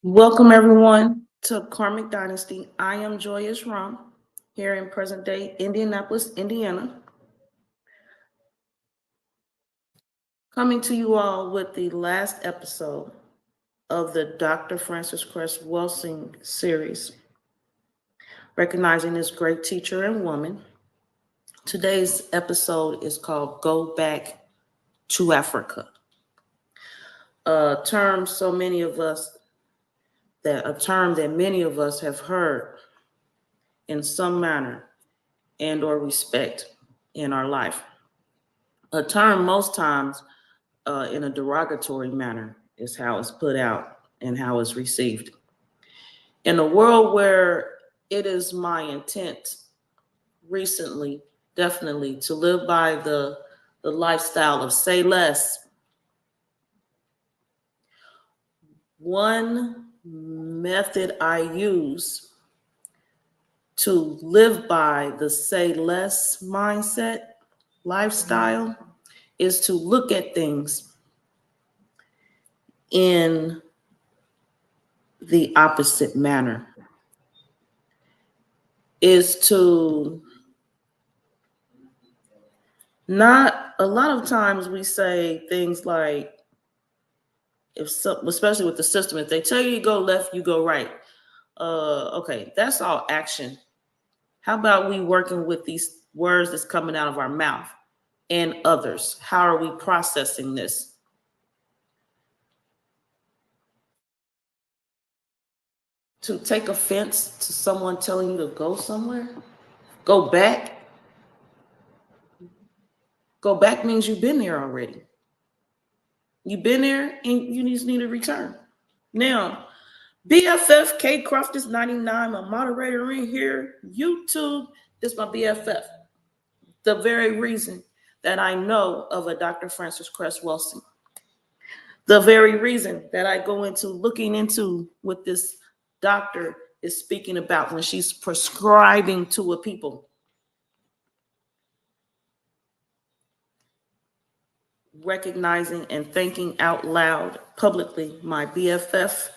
Welcome everyone to Karmic Dynasty. I am Joyous Ram here in present day Indianapolis, Indiana, coming to you all with the last episode of the Dr. Francis Cress Welsing series, recognizing this great teacher and woman. Today's episode is called Go Back to Africa. A term that many of us have heard in some manner and or respect in our life. A term most times in a derogatory manner is how it's put out and how it's received. In a world where it is my intent recently, definitely, to live by the lifestyle of say less, one method I use to live by the say less mindset, lifestyle, is to look at things in the opposite manner, is to not, a lot of times we say things like, especially with the system, if they tell you to go left, you go right. Okay, that's all action. How about we working with these words that's coming out of our mouth and others? How are we processing this? To take offense to someone telling you to go somewhere, go back. Go back means you've been there already. You've been there and you just need to return. Now, BFF K Croft is 99, my moderator in here. YouTube is my BFF. The very reason that I know of a Dr. Francis Cress Welsing. The very reason that I go into looking into what this doctor is speaking about when she's prescribing to a people. Recognizing and thanking out loud publicly my BFF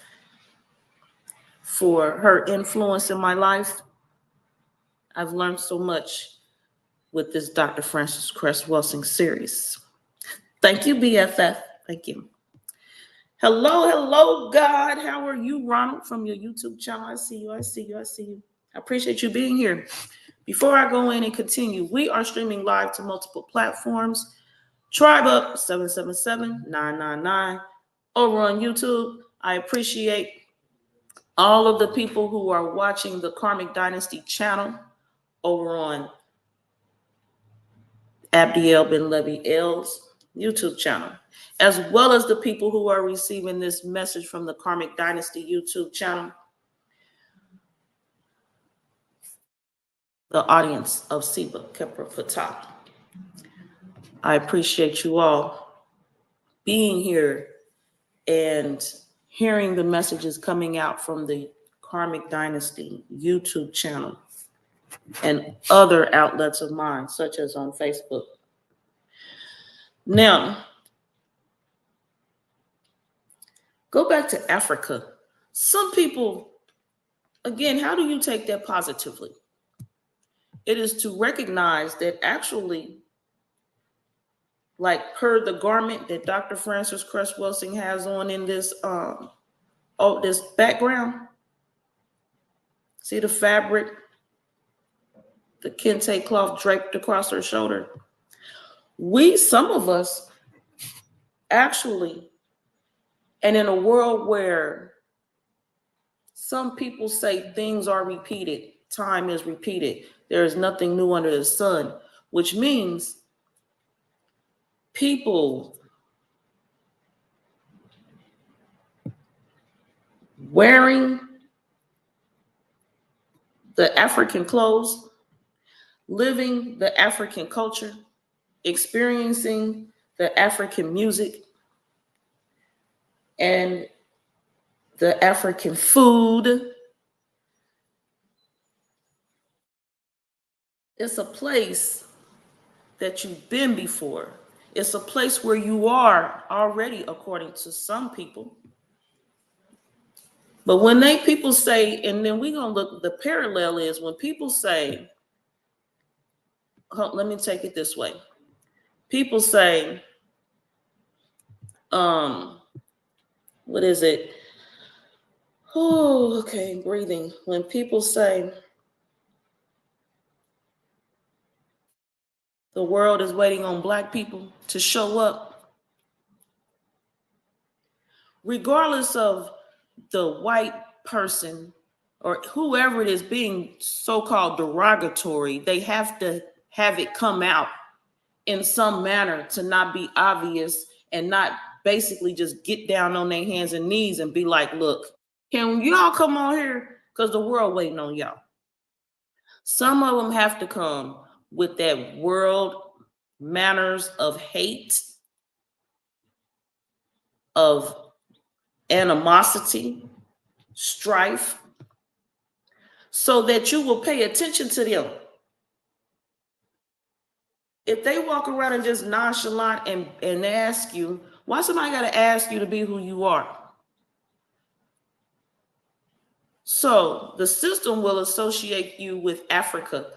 for her influence in my life. I've learned so much with this Dr. Francis Cress Welsing series. Thank you, BFF. Thank you. Hello, God. How are you, Ronald, from your YouTube channel? I see you. I appreciate you being here. Before I go in and continue, we are streaming live to multiple platforms. Tribe Up 777-999 over on YouTube. I appreciate all of the people who are watching the Karmic Dynasty channel over on Abdiel Ben Levi L's YouTube channel, as well as the people who are receiving this message from the Karmic Dynasty YouTube channel, the audience of Seba, Khepra, Ptah. I appreciate you all being here and hearing the messages coming out from the Karmic Dynasty YouTube channel and other outlets of mine, such as on Facebook. Now, go back to Africa. Some people, again, how do you take that positively? It is to recognize that actually, like per the garment that Dr. Francis Cress Welsing has on in this this background. See the fabric, the kente cloth draped across her shoulder. Some of us actually, and in a world where some people say things are repeated, time is repeated, there is nothing new under the sun, which means people wearing the African clothes, living the African culture, experiencing the African music and the African food. It's a place that you've been before. It's a place where you are already, according to some people. But when people say, and then we're going to look, the parallel is when people say, let me take it this way. People say, what is it? Oh, okay, breathing. When people say the world is waiting on Black people to show up, regardless of the white person or whoever it is being so-called derogatory, they have to have it come out in some manner to not be obvious and not basically just get down on their hands and knees and be like, look, can y'all come on here? Because the world waiting on y'all. Some of them have to come with that world manners of hate, of animosity, strife, so that you will pay attention to them. If they walk around and just nonchalant and ask you, why somebody got to ask you to be who you are? So the system will associate you with Africa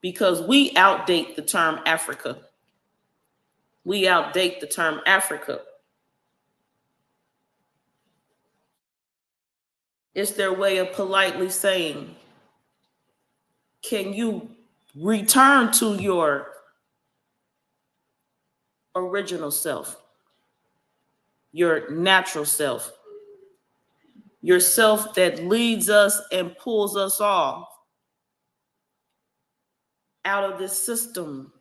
because we outdate the term Africa. We outdate the term Africa. It's their way of politely saying, can you return to your original self, your natural self, yourself that leads us and pulls us off out of this system,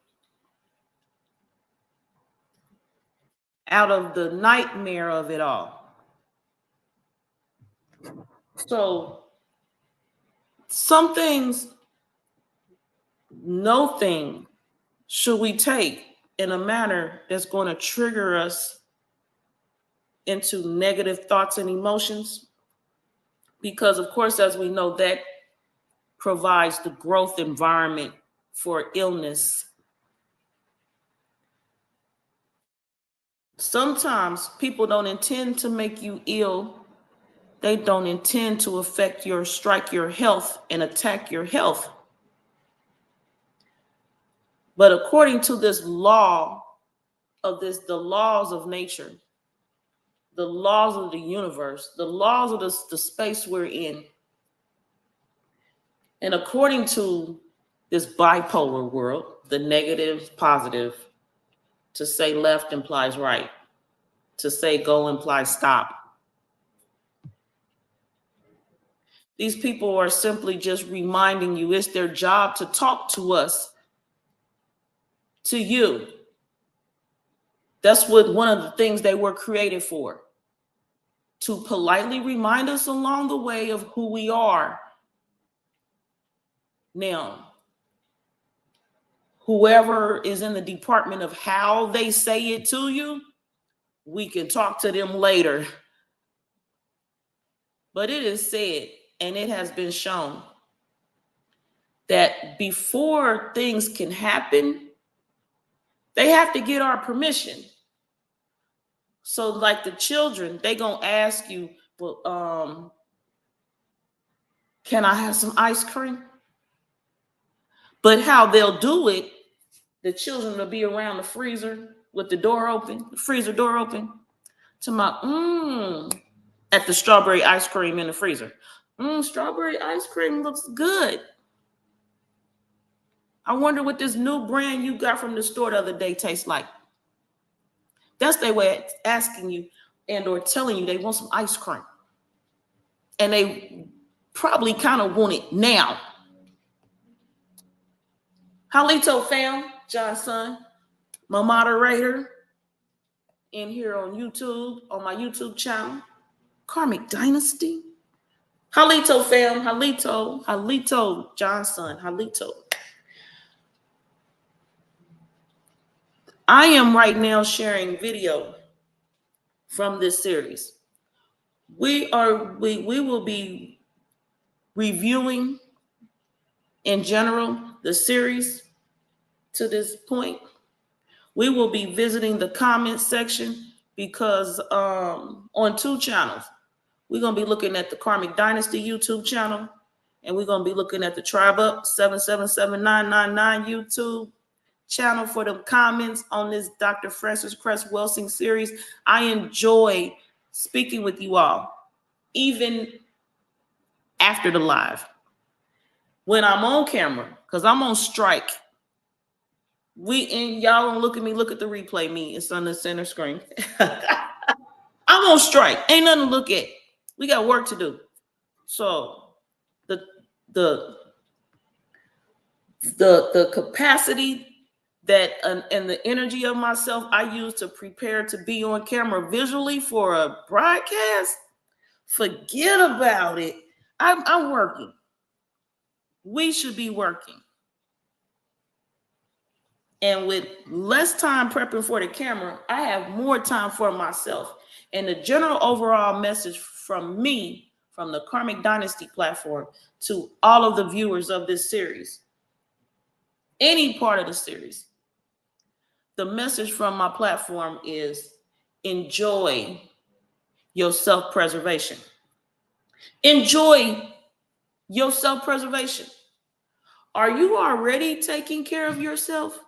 out of the nightmare of it all. So some things, no thing should we take in a manner that's going to trigger us into negative thoughts and emotions, because of course, as we know, that provides the growth environment for illness. Sometimes people don't intend to make you ill. They don't intend to strike your health and attack your health. But according to this law of the laws of nature, the laws of the universe, the laws of the space we're in, and according to this bipolar world, the negative, positive, to say left implies right, to say go implies stop. These people are simply just reminding you it's their job to talk to us, to you. That's what one of the things they were created for, to politely remind us along the way of who we are. Now, whoever is in the department of how they say it to you, we can talk to them later. But it is said, and it has been shown, that before things can happen, they have to get our permission. So like the children, they gonna ask you, well, can I have some ice cream? But how they'll do it, the children will be around the freezer with the door open, the freezer door open, to my, at the strawberry ice cream in the freezer. Strawberry ice cream looks good. I wonder what this new brand you got from the store the other day tastes like. That's their way of asking you and or telling you they want some ice cream. And they probably kind of want it now. Halito fam, Johnson, my moderator in here on YouTube, on my YouTube channel, Karmic Dynasty. Halito fam, Halito Johnson, Halito. I am right now sharing video from this series. We will be reviewing in general the series to this point. We will be visiting the comment section because on 2 channels. We're going to be looking at the Karmic Dynasty YouTube channel, and we're going to be looking at the Tribe Up 777999 YouTube channel for the comments on this Dr. Francis Cress Welsing series. I enjoy speaking with you all, even after the live. When I'm on camera, because I'm on strike. And y'all don't look at me, look at the replay. Me, it's on the center screen. I'm on strike. Ain't nothing to look at. We got work to do. So the capacity that and the energy of myself I use to prepare to be on camera visually for a broadcast, forget about it. I'm working. We should be working. And with less time prepping for the camera, I have more time for myself. And the general overall message from me, from the Karmic Dynasty platform, to all of the viewers of this series, any part of the series, the message from my platform is enjoy your self-preservation. Enjoy your self-preservation. Are you already taking care of yourself?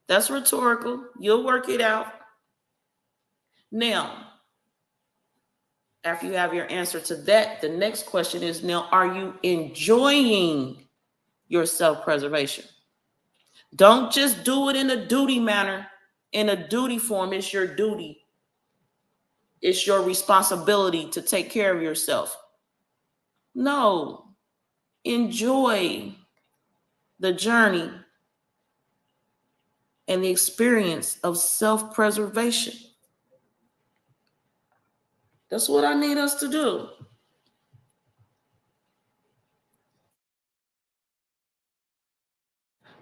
That's rhetorical. You'll work it out. Now, after you have your answer to that, the next question is, now, are you enjoying your self-preservation? Don't just do it in a duty manner, in a duty form. It's your duty. It's your responsibility to take care of yourself. No, enjoy the journey and the experience of self-preservation. That's what I need us to do.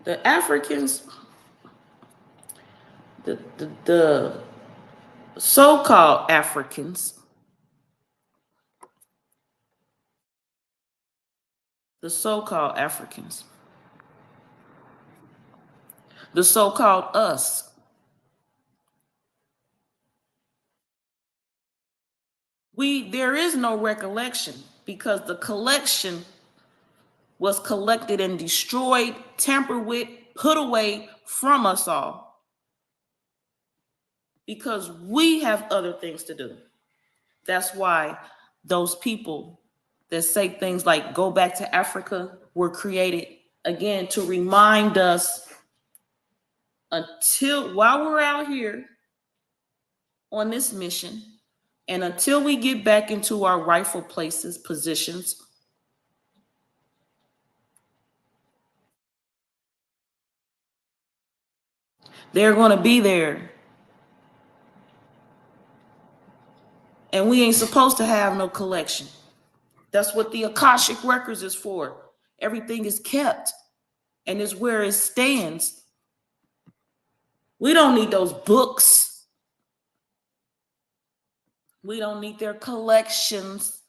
The Africans, the so-called Africans, the so-called Africans, the so-called us, there is no recollection, because the collection was collected and destroyed, tampered with, put away from us all, because we have other things to do. That's why those people that say things like go back to Africa were created, again, to remind us, while we're out here on this mission, and until we get back into our rightful places, positions, they're going to be there. And we ain't supposed to have no collection. That's what the Akashic Records is for. Everything is kept and is where it stands. We don't need those books. We don't need their collections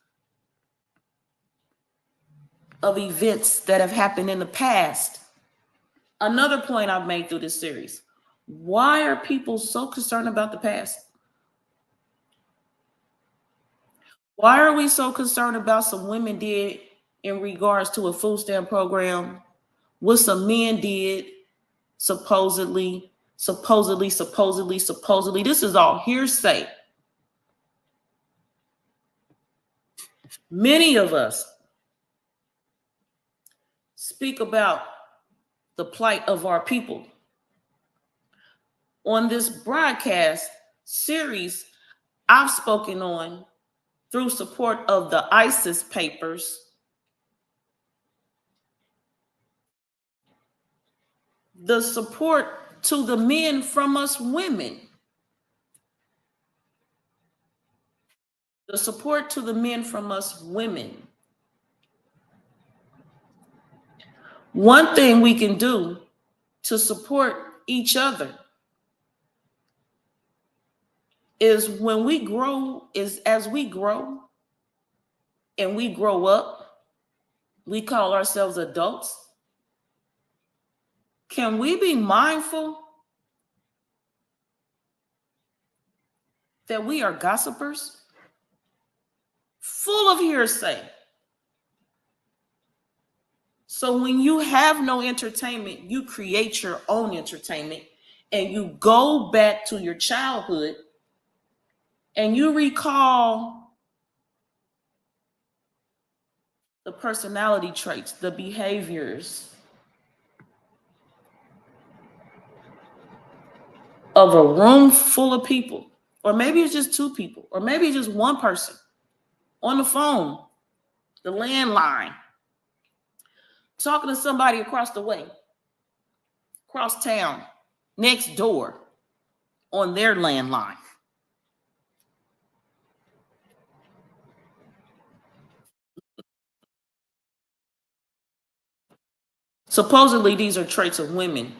of events that have happened in the past. Another point I've made through this series: why are people so concerned about the past? Why are we so concerned about some women did in regards to a food stamp program, what some men did, supposedly? This is all hearsay. Many of us speak about the plight of our people. On this broadcast series, I've spoken on, through support of the ISIS papers, the support to the men from us women. The support to the men from us women. One thing we can do to support each other is as we grow and we grow up, we call ourselves adults. Can we be mindful that we are gossipers? full of hearsay. So when you have no entertainment, you create your own entertainment, and you go back to your childhood and you recall the personality traits, the behaviors of a room full of people, or maybe it's just two people, or maybe it's just one person on the phone, the landline, talking to somebody across the way, across town, next door, on their landline. Supposedly, these are traits of women,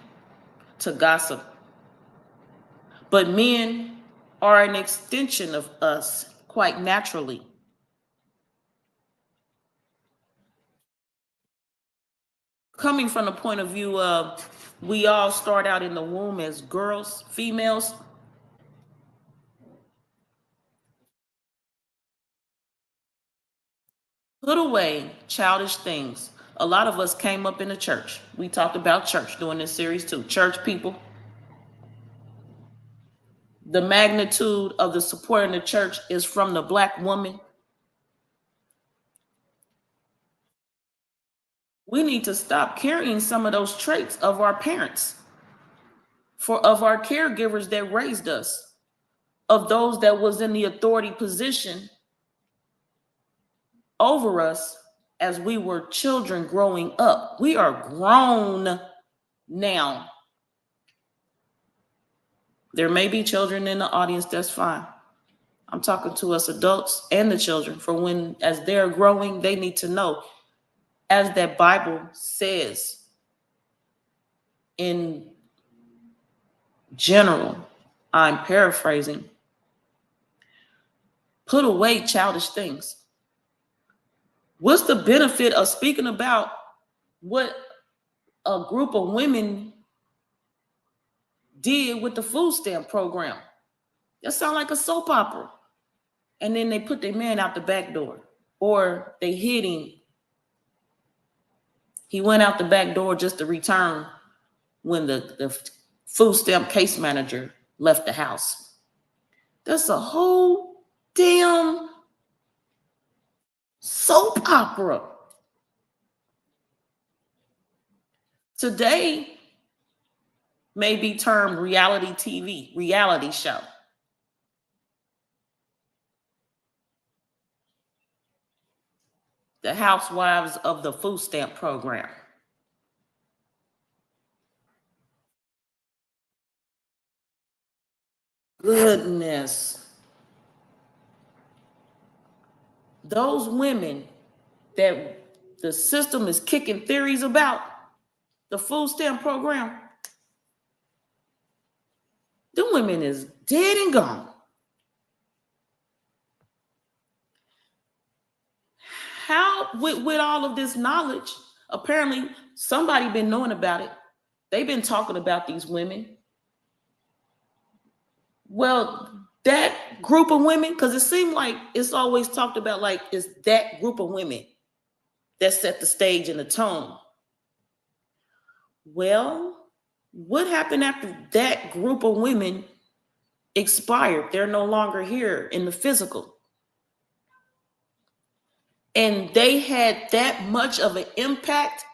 to gossip. But men are an extension of us quite naturally. Coming from the point of view of we all start out in the womb as girls, females. Put away childish things. A lot of us came up in the church. We talked about church during this series too. Church people. The magnitude of the support in the church is from the Black woman. We need to stop carrying some of those traits of our parents, of our caregivers that raised us, of those that was in the authority position over us as we were children growing up. We are grown now. There may be children in the audience, that's fine. I'm talking to us adults and the children, for when, as they're growing, they need to know, as that Bible says in general, I'm paraphrasing, put away childish things. What's the benefit of speaking about what a group of women did with the food stamp program? That sounds like a soap opera. And then they put their man out the back door, or they hid him. He went out the back door just to return when the food stamp case manager left the house. That's a whole damn soap opera. Today may be termed reality TV, reality show. The housewives of the food stamp program. Goodness. Those women that the system is kicking theories about, the food stamp program, them women is dead and gone. How, with all of this knowledge, apparently somebody been knowing about it. They've been talking about these women. Well, that group of women, because it seemed like it's always talked about like it's that group of women that set the stage and the tone. Well, what happened after that group of women expired? They're no longer here in the physical. And they had that much of an impact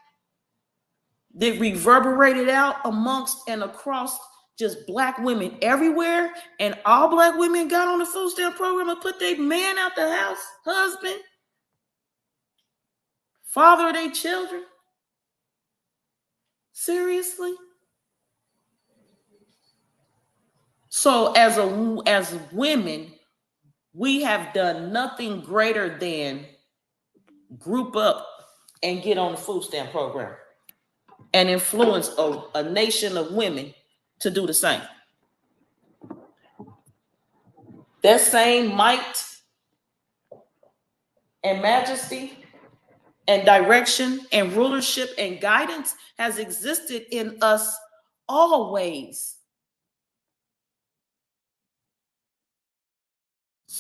that reverberated out amongst and across just Black women everywhere, and all Black women got on the food stamp program and put their man out the house, husband, father of their children. Seriously? So as women, we have done nothing greater than group up and get on the food stamp program and influence a nation of women to do the same. That same might and majesty and direction and rulership and guidance has existed in us always.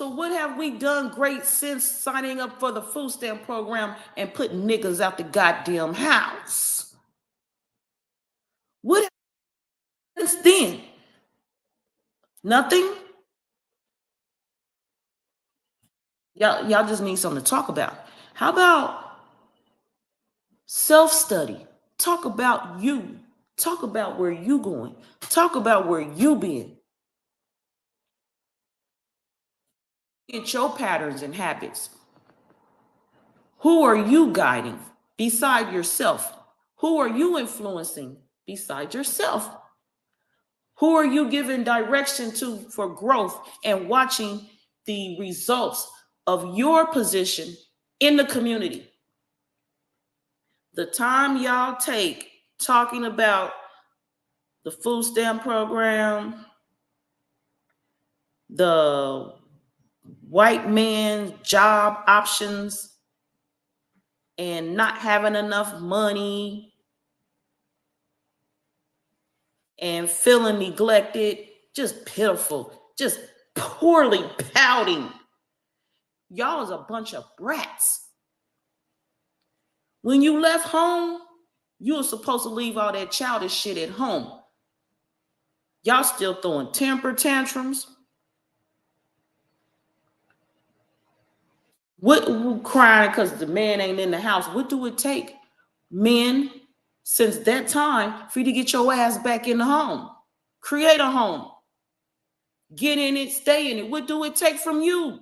So what have we done great since signing up for the food stamp program and putting niggas out the goddamn house? What since then? Nothing? Y'all just need something to talk about. How about self-study? Talk about you. Talk about where you going. Talk about where you been. Get your patterns and habits. Who are you guiding beside yourself? Who are you influencing beside yourself? Who are you giving direction to for growth and watching the results of your position in the community? The time y'all take talking about the food stamp program, the white man job options, and not having enough money and feeling neglected, just pitiful, just poorly pouting. Y'all is a bunch of brats. When you left home, you were supposed to leave all that childish shit at home. Y'all still throwing temper tantrums. What crying because the man ain't in the house? What do it take, men, since that time, for you to get your ass back in the home? Create a home. Get in it, stay in it. What do it take from you?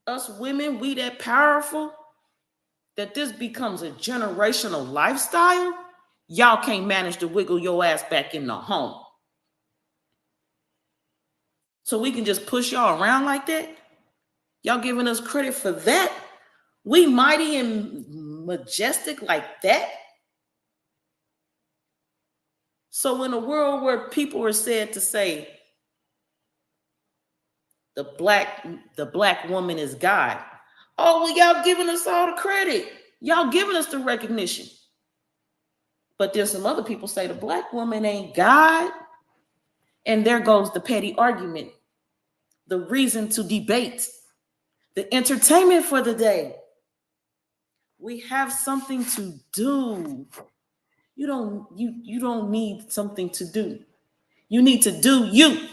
Us women, we that powerful that this becomes a generational lifestyle? Y'all can't manage to wiggle your ass back in the home. So we can just push y'all around like that? Y'all giving us credit for that? We mighty and majestic like that? So in a world where people are said to say the black woman is God, oh, well, y'all giving us all the credit. Y'all giving us the recognition. But then some other people say the black woman ain't God. And there goes the petty argument, the reason to debate, the entertainment for the day. We have something to do. You don't need something to do. You need to do you.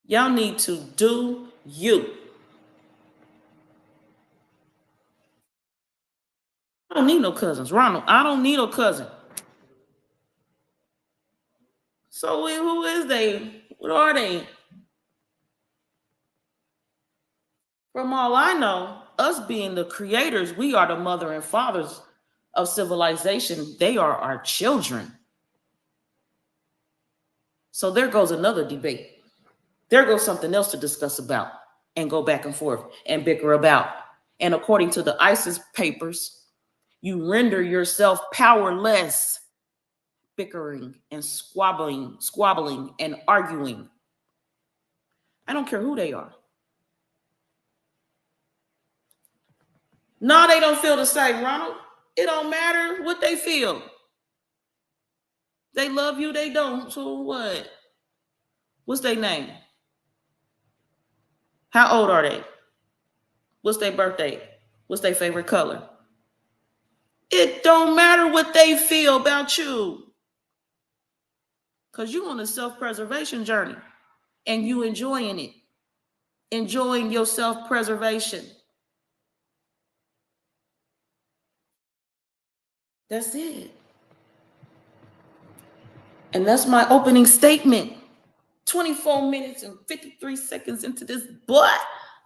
Y'all need to do you. I don't need no cousins. Ronald, I don't need no cousin. So who is they? What are they? From all I know, us being the creators, we are the mother and fathers of civilization. They are our children. So there goes another debate. There goes something else to discuss about and go back and forth and bicker about. And according to the ISIS papers, you render yourself powerless, bickering and squabbling and arguing. I don't care who they are. No, they don't feel the same, Ronald. It don't matter what they feel. They love you, they don't. So what? What's their name? How old are they? What's their birthday? What's their favorite color? It don't matter what they feel about you. Because you're on a self-preservation journey and you enjoying it. Enjoying your self-preservation. That's it. And that's my opening statement. 24 minutes and 53 seconds into this, but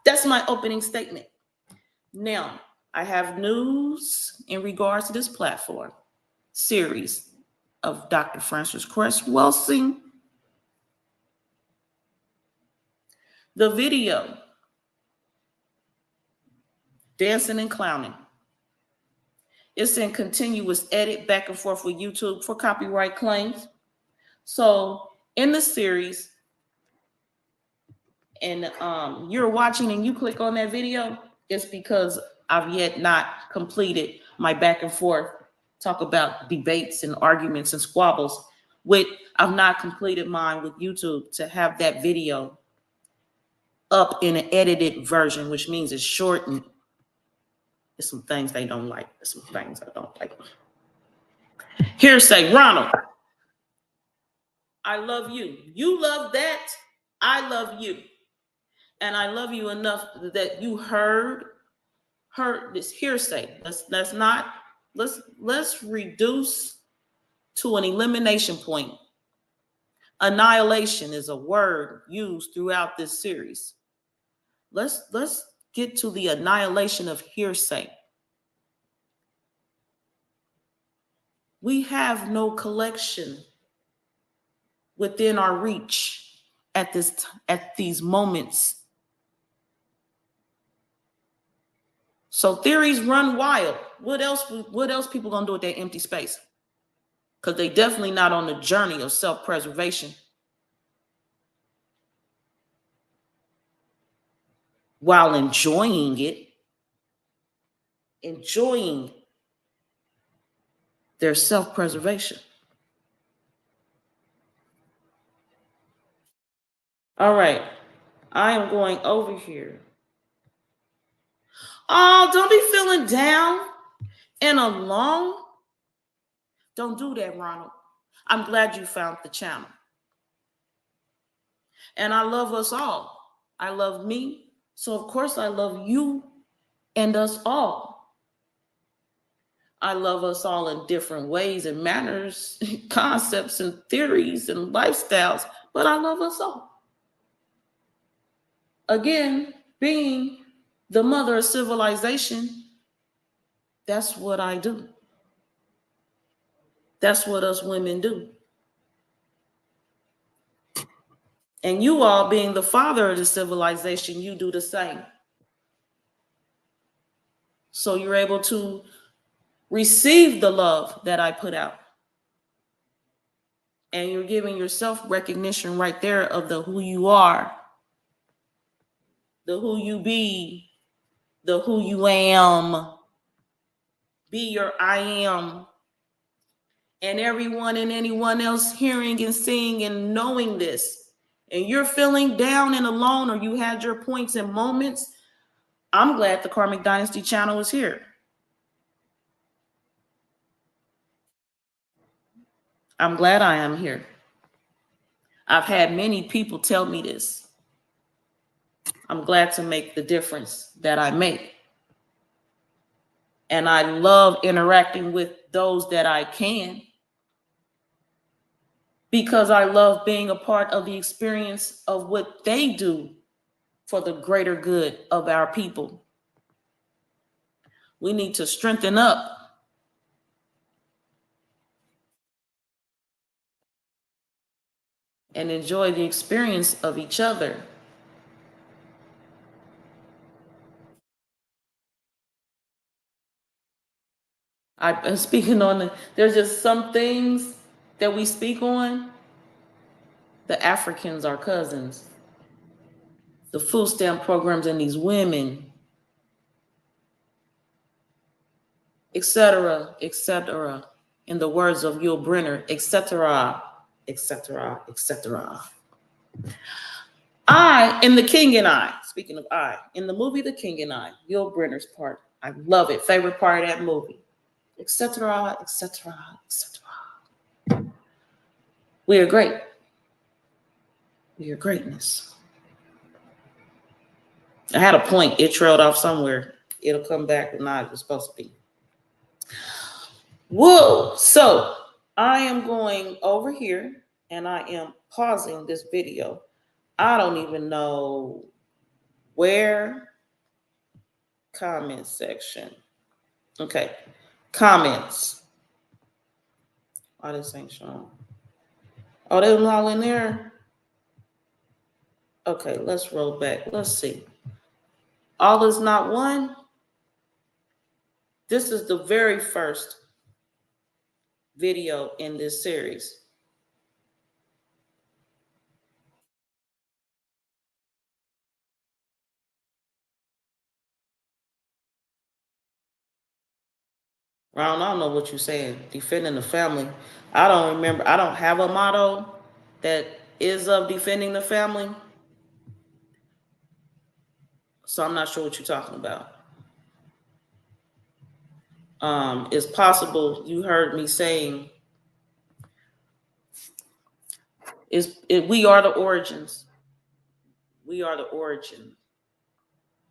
that's my opening statement. Now, I have news in regards to this platform series of Dr. Francis Cress Welsing. The video, Dancing and Clowning, it's in continuous edit back and forth with YouTube for copyright claims. So in the series, and you're watching and you click on that video, it's because I've yet not completed my back and forth talk about debates and arguments and squabbles I've not completed mine with YouTube to have that video up in an edited version, which means it's shortened. There's some things they don't like. There's some things I don't like. Hearsay, Ronald. I love you. You love that. I love you. And I love you enough that you heard this hearsay. Let's reduce to an elimination point. Annihilation is a word used throughout this series. Let's get to the annihilation of hearsay. We have no collection within our reach at these moments. So theories run wild. What else people gonna do with that empty space? Because they definitely not on the journey of self-preservation. While enjoying their self-preservation. All right, I am going over here. Oh, don't be feeling down and alone. Don't do that, Ronald. I'm glad you found the channel. And I love us all. I love me. So of course I love you and us all. I love us all in different ways and manners, concepts and theories and lifestyles, but I love us all. Again, being the mother of civilization, that's what I do. That's what us women do. And you all being the father of the civilization, you do the same. So you're able to receive the love that I put out. And you're giving yourself recognition right there of the who you are, the who you be, the who you am. Be your I am. And everyone and anyone else hearing and seeing and knowing this, and you're feeling down and alone, or you had your points and moments, I'm glad the Karmic Dynasty channel is here. I'm glad I am here. I've had many people tell me this. I'm glad to make the difference that I make. And I love interacting with those that I can, because I love being a part of the experience of what they do for the greater good of our people. We need to strengthen up and enjoy the experience of each other. I'm speaking on there's just some things that we speak on. The Africans are cousins. The food stamp programs and these women, etc., etc. In the words of Yul Brynner, etc., etc., etc. I, in The King and I, speaking of I, in the movie The King and I, Yul Brynner's part, I love it, favorite part of that movie, etc., etc., etc. We are great. We are greatness. I had a point, it trailed off somewhere. It'll come back when I was supposed to be. Whoa, so I am going over here and I am pausing this video. I don't even know where. Comment section. Okay, comments. Oh, this ain't showing. Oh, they were all in there. Okay, let's roll back. Let's see. All is not one. This is the very first video in this series. Ron, I don't know what you're saying. Defending the family. I don't remember. I don't have a motto that is of defending the family. So I'm not sure what you're talking about. It's possible you heard me saying we are the origins. We are the origin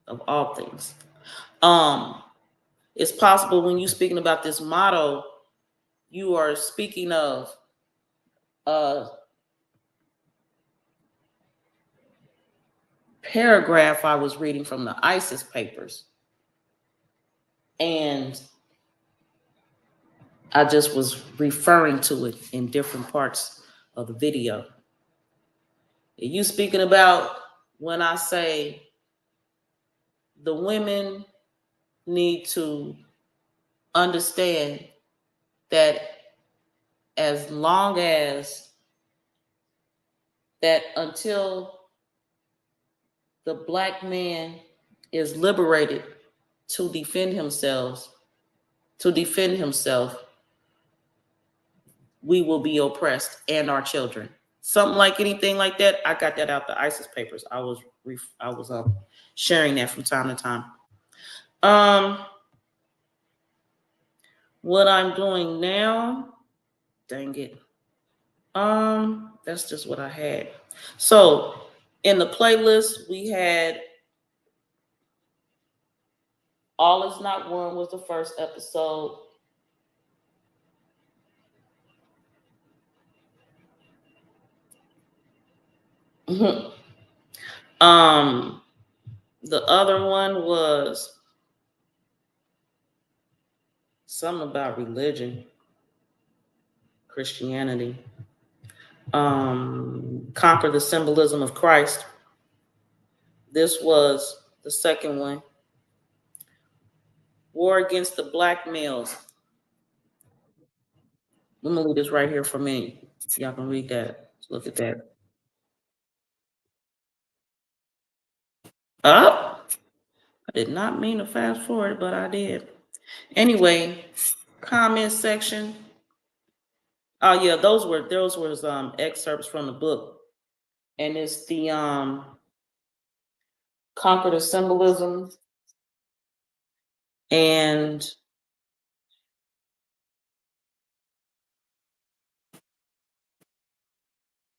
of all things. It's possible when you're speaking about this motto, you are speaking of a paragraph I was reading from the ISIS papers. And I just was referring to it in different parts of the video. Are you speaking about when I say the women need to understand that as long as that until the black man is liberated to defend himself, we will be oppressed and our children. Something like anything like that. I got that out the ISIS papers. I was sharing that from time to time. What I'm doing now, dang it. That's just what I had. So in the playlist, we had All Is Not One was the first episode. The other one was something about religion, Christianity. Conquer the Symbolism of Christ. This was the second one. War Against the Black Males. Let me leave this right here for me. Y'all can read that. Look at that. I did not mean to fast forward, but I did. Anyway, comment section. Oh yeah, those were excerpts from the book, and it's the Conquer the Symbolism and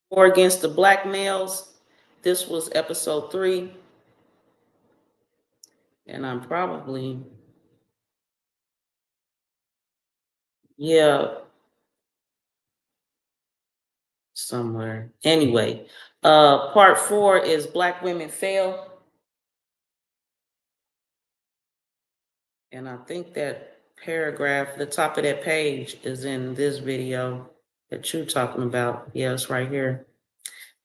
War Against the Black Males. This was episode 3, and I'm probably somewhere. Anyway, part 4 is Black Women Fail. And I think that paragraph, the top of that page, is in this video that you're talking about. Yeah, it's right here.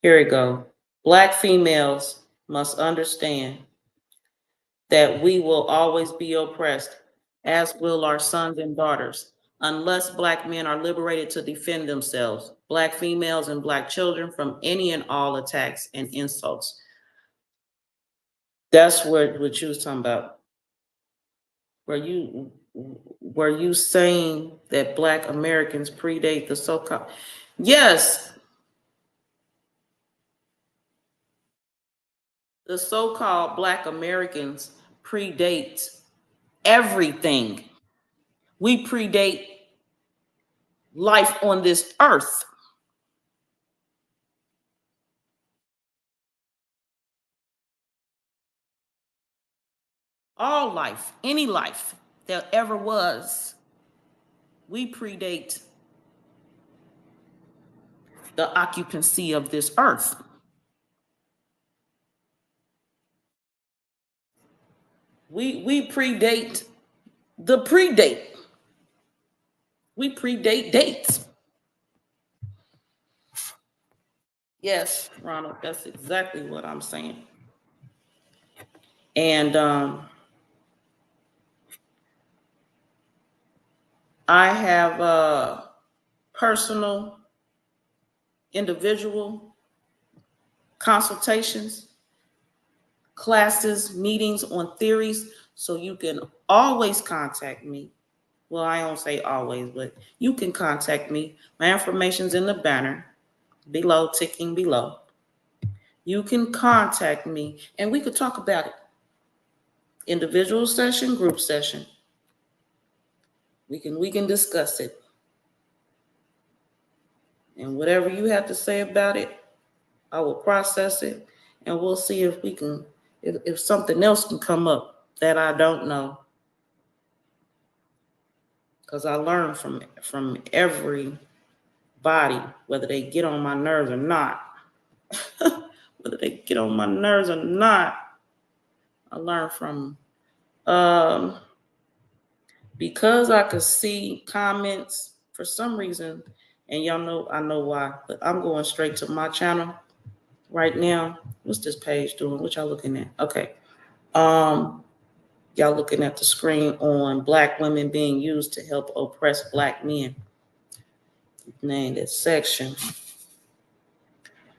Here we go. Black females must understand that we will always be oppressed, as will our sons and daughters, unless Black men are liberated to defend themselves, Black females and Black children, from any and all attacks and insults. That's what you was talking about. Were you saying that Black Americans predate the so-called? Yes. The so-called Black Americans predate everything. We predate life on this earth. All life, any life that ever was, we predate the occupancy of this earth. We predate the predate. We predate dates. Yes, Ronald, that's exactly what I'm saying. And I have personal, individual consultations, classes, meetings on theories, so you can always contact me Well, I don't say always, but you can contact me. My information's in the banner below, ticking below. You can contact me and we could talk about it. Individual session, group session. We can discuss it. And whatever you have to say about it, I will process it and we'll see if we can, if something else can come up that I don't know. Because I learn from everybody, whether they get on my nerves or not. Whether they get on my nerves or not, I learn from because I could see comments for some reason, and y'all know I know why, but I'm going straight to my channel right now. What's this page doing? What y'all looking at? Okay. Y'all looking at the screen on Black women being used to help oppress Black men. Name that section.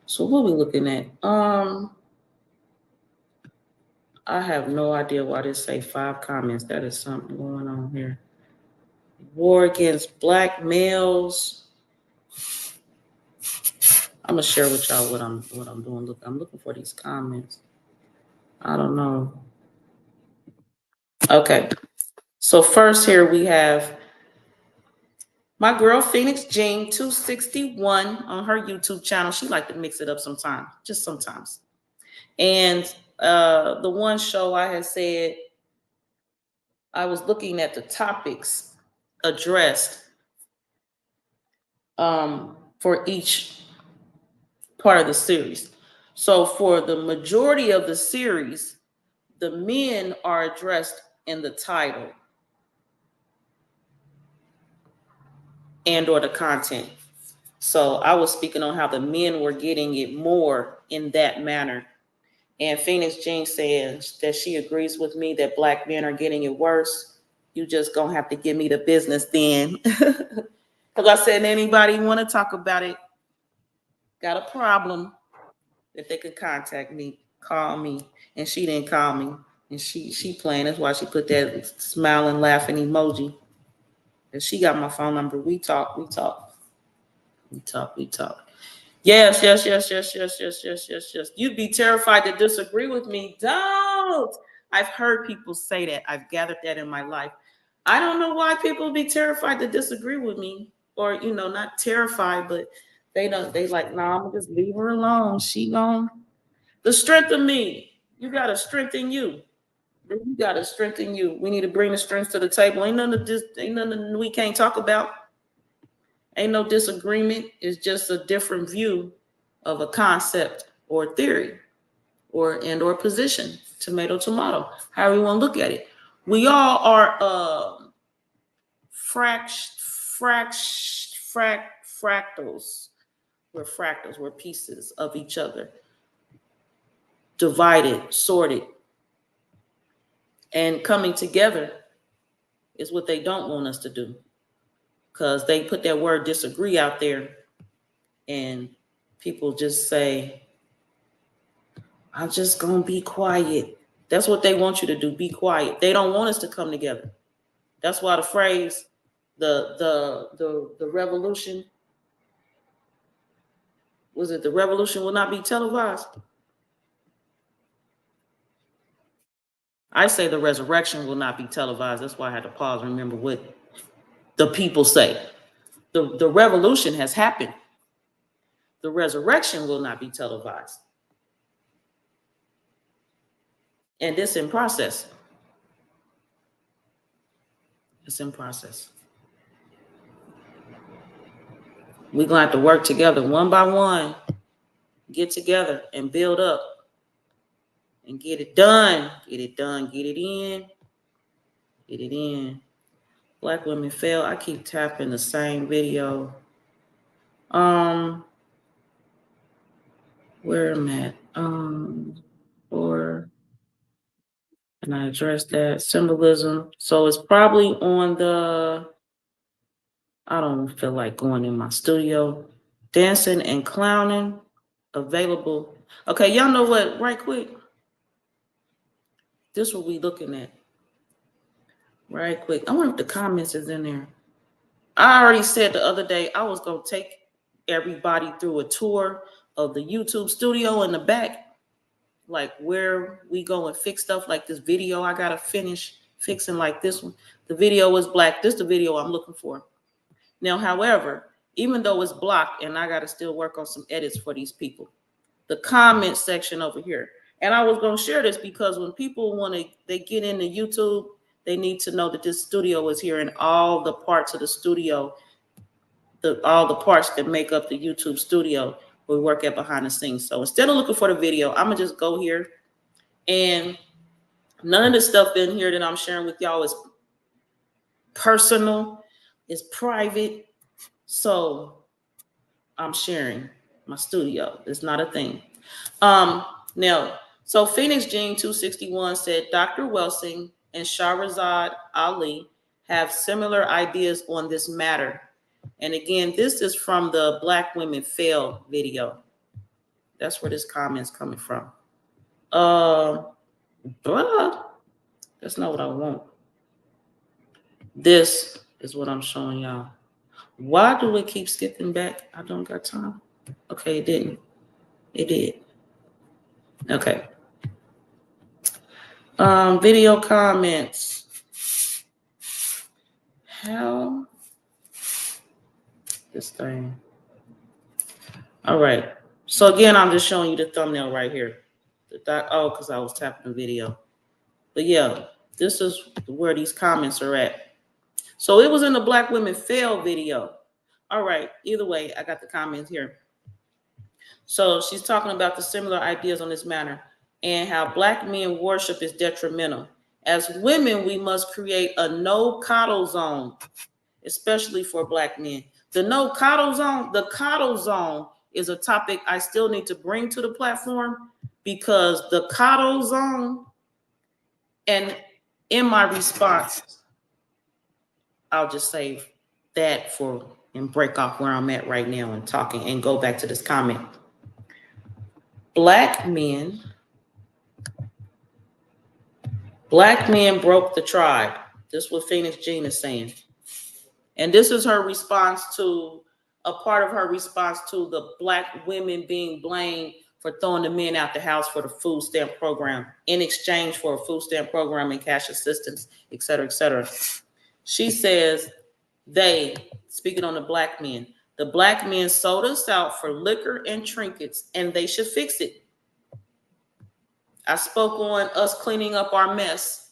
So what we looking at? I have no idea why this say 5 comments. That is something going on here. War against Black males. I'm gonna share with y'all what I'm doing. Look, I'm looking for these comments. I don't know. Okay. So first here we have my girl Phoenix Jean 261 on her YouTube channel. She like to mix it up sometimes, just sometimes. And the one show I had said I was looking at the topics addressed for each part of the series. So for the majority of the series, the men are addressed in the title and or the content. So I was speaking on how the men were getting it more in that manner. And Phoenix Jean says that she agrees with me that Black men are getting it worse. You just gonna have to give me the business then. Because I said, anybody want to talk about it, got a problem, that they could contact me, call me. And she didn't call me. And she playing. That's why she put that smiling, laughing emoji. And she got my phone number. We talk. Yes. You'd be terrified to disagree with me. Don't. I've heard people say that. I've gathered that in my life. I don't know why people be terrified to disagree with me. Or, not terrified, but they like, nah, I'm gonna just leave her alone. She gone. The strength of me. You gotta strengthen you. You gotta strengthen you. We need to bring the strength to the table. Ain't nothing we can't talk about. Ain't no disagreement. It's just a different view of a concept or theory or position. Tomato, however you want to look at it. We all are fractals. We're fractals. We're pieces of each other. Divided, sorted. And coming together is what they don't want us to do. Because they put that word disagree out there and people just say, I'm just going to be quiet. That's what they want you to do, be quiet. They don't want us to come together. That's why the phrase, the revolution, was it the revolution will not be televised? I say the resurrection will not be televised. That's why I had to pause and remember what the people say. The revolution has happened. The resurrection will not be televised. And it's in process. It's in process. We're going to have to work together one by one, get together and build up and get it done. Get it done. Get it in. Get it in. Black women fail. I keep tapping the same video. Where am I at? And I addressed that symbolism. So it's probably on the, I don't feel like going in my studio. Dancing and clowning available. Okay, y'all know what? Right quick. This is what we looking at. right quick. I wonder if the comments is in there. I already said the other day I was going to take everybody through a tour of the YouTube studio in the back, like where we go and fix stuff like this video I got to finish fixing like this one. The video was black. This is the video I'm looking for. Now, however, even though it's blocked and I got to still work on some edits for these people, the comment section over here. And I was going to share this because when people they get into YouTube, they need to know that this studio is here and all the parts of the studio, all the parts that make up the YouTube studio, we work at behind the scenes. So instead of looking for the video, I'm going to just go here, and none of the stuff in here that I'm sharing with y'all is personal, it's private. So I'm sharing my studio. It's not a thing. Now, so Phoenix Gene 261 said Dr. Welsing and Shahrazad Ali have similar ideas on this matter. And again, this is from the Black Women Fail video. That's where this comment's coming from. That's not what I want. This is what I'm showing y'all. Why do it keep skipping back? I don't got time. Okay, it didn't. It did. Okay. Video comments. How? This thing. All right. So again, I'm just showing you the thumbnail right here. Because I was tapping the video. But yeah, this is where these comments are at. So it was in the Black Women Fail video. All right. Either way, I got the comments here. So she's talking about the similar ideas on this matter and how Black men worship is detrimental. As women, we must create a no coddle zone, especially for Black men. The no coddle zone, the coddle zone is a topic I still need to bring to the platform, because the coddle zone, and in my response, I'll just save that for and break off where I'm at right now and talking and go back to this comment. Black men broke the tribe. This is what Phoenix Gene is saying. And this is her response to, a part of her response to the Black women being blamed for throwing the men out the house for the food stamp program in exchange for a food stamp program and cash assistance, et cetera, et cetera. She says speaking on the Black men, the Black men sold us out for liquor and trinkets, and they should fix it. I spoke on us cleaning up our mess.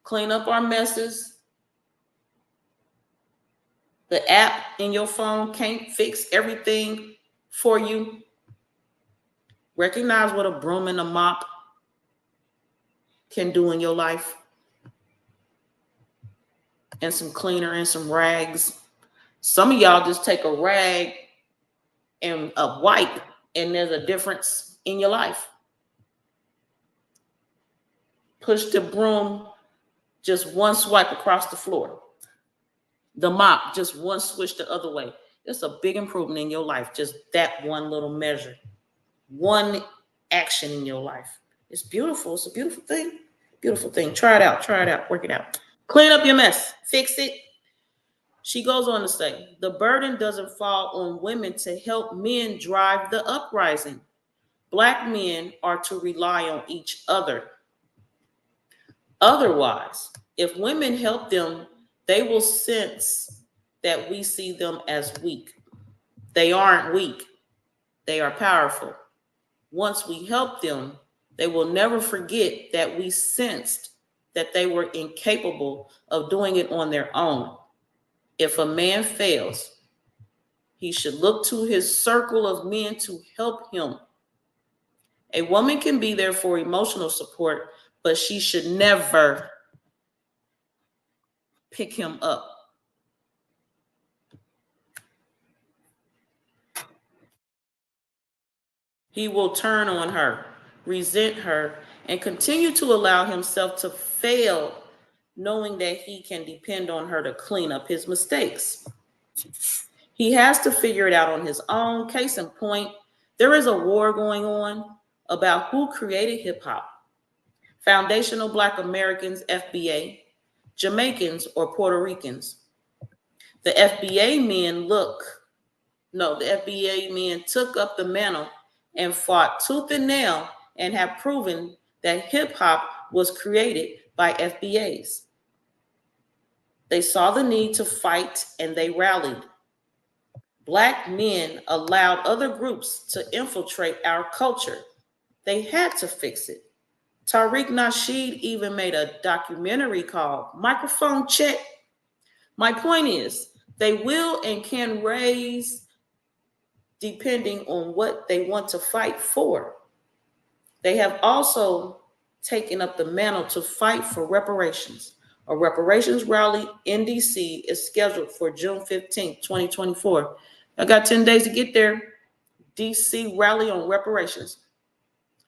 Clean up our messes. The app in your phone can't fix everything for you. Recognize what a broom and a mop can do in your life. And some cleaner and some rags. Some of y'all just take a rag and a wipe, and there's a difference in your life. Push the broom, just one swipe across the floor. The mop, just one switch the other way. It's a big improvement in your life. Just that one little measure. One action in your life. It's beautiful. It's a beautiful thing. Beautiful thing. Try it out. Try it out. Work it out. Clean up your mess. Fix it. She goes on to say, the burden doesn't fall on women to help men drive the uprising. Black men are to rely on each other. Otherwise, if women help them, they will sense that we see them as weak. They aren't weak. They are powerful. Once we help them, they will never forget that we sensed that they were incapable of doing it on their own. If a man fails, he should look to his circle of men to help him. A woman can be there for emotional support, but she should never pick him up. He will turn on her, resent her, and continue to allow himself to fail, knowing that he can depend on her to clean up his mistakes. He has to figure it out on his own. Case in point, there is a war going on about who created hip hop. Foundational Black Americans, FBA, Jamaicans, or Puerto Ricans. The FBA men took up the mantle and fought tooth and nail and have proven that hip hop was created by FBAs. They saw the need to fight and they rallied. Black men allowed other groups to infiltrate our culture. They had to fix it. Tariq Nasheed even made a documentary called Microphone Check. My point is, they will and can raise depending on what they want to fight for. They have also taken up the mantle to fight for reparations. A reparations rally in DC is scheduled for June 15th, 2024. I got 10 days to get there. DC rally on reparations.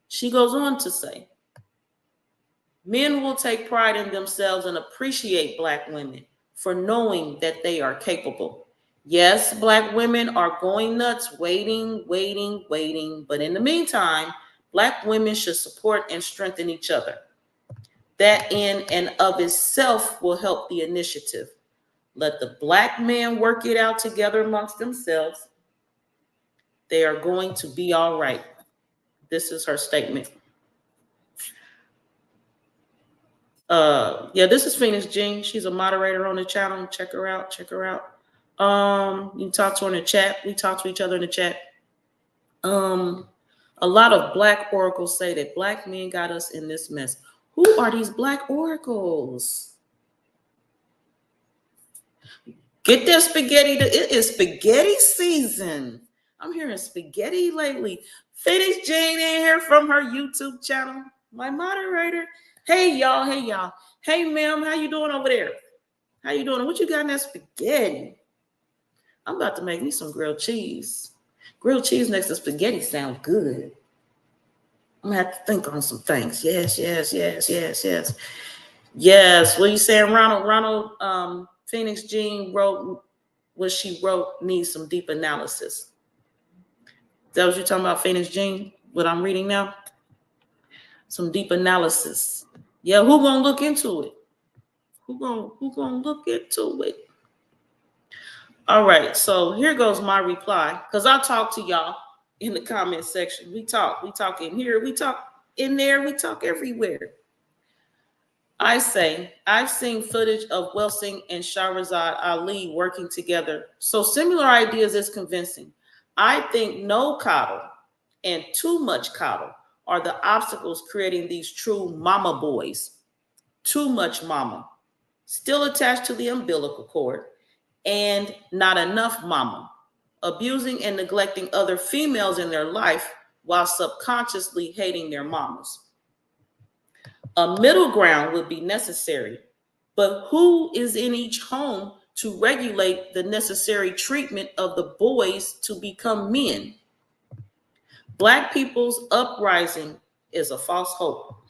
She goes on to say, men will take pride in themselves and appreciate Black women for knowing that they are capable. Yes, Black women are going nuts, waiting. But in the meantime, Black women should support and strengthen each other. That in and of itself will help the initiative. Let the Black men work it out together amongst themselves. They are going to be all right. This is her statement. This is Phoenix Jean. She's a moderator on the channel. Check her out. You can talk to her in the chat. We talk to each other in the chat. A lot of Black oracles say that Black men got us in this mess. Who are these Black oracles? Get their spaghetti. It is spaghetti season. I'm hearing spaghetti lately. Phoenix Jean in here from her YouTube channel. My moderator. Hey, y'all. Hey, ma'am. How you doing over there? How you doing? What you got in that spaghetti? I'm about to make me some grilled cheese. Grilled cheese next to spaghetti sounds good. I'm going to have to think on some things. Yes. Yes. What are you saying, Ronald? Phoenix Jean wrote what she wrote needs some deep analysis. Is that what you're talking about, Phoenix Jean? What I'm reading now? Some deep analysis. Yeah, who gonna look into it? Who gonna look into it? All right, so here goes my reply, because I'll talk to y'all in the comment section. We talk in here, we talk in there, we talk everywhere. I say, I've seen footage of Welsing and Shahrazad Ali working together, so similar ideas is convincing. I think no coddle and too much coddle are the obstacles creating these true mama boys. Too much mama, still attached to the umbilical cord, and not enough mama, abusing and neglecting other females in their life while subconsciously hating their mamas. A middle ground would be necessary, but who is in each home to regulate the necessary treatment of the boys to become men? Black people's uprising is a false hope.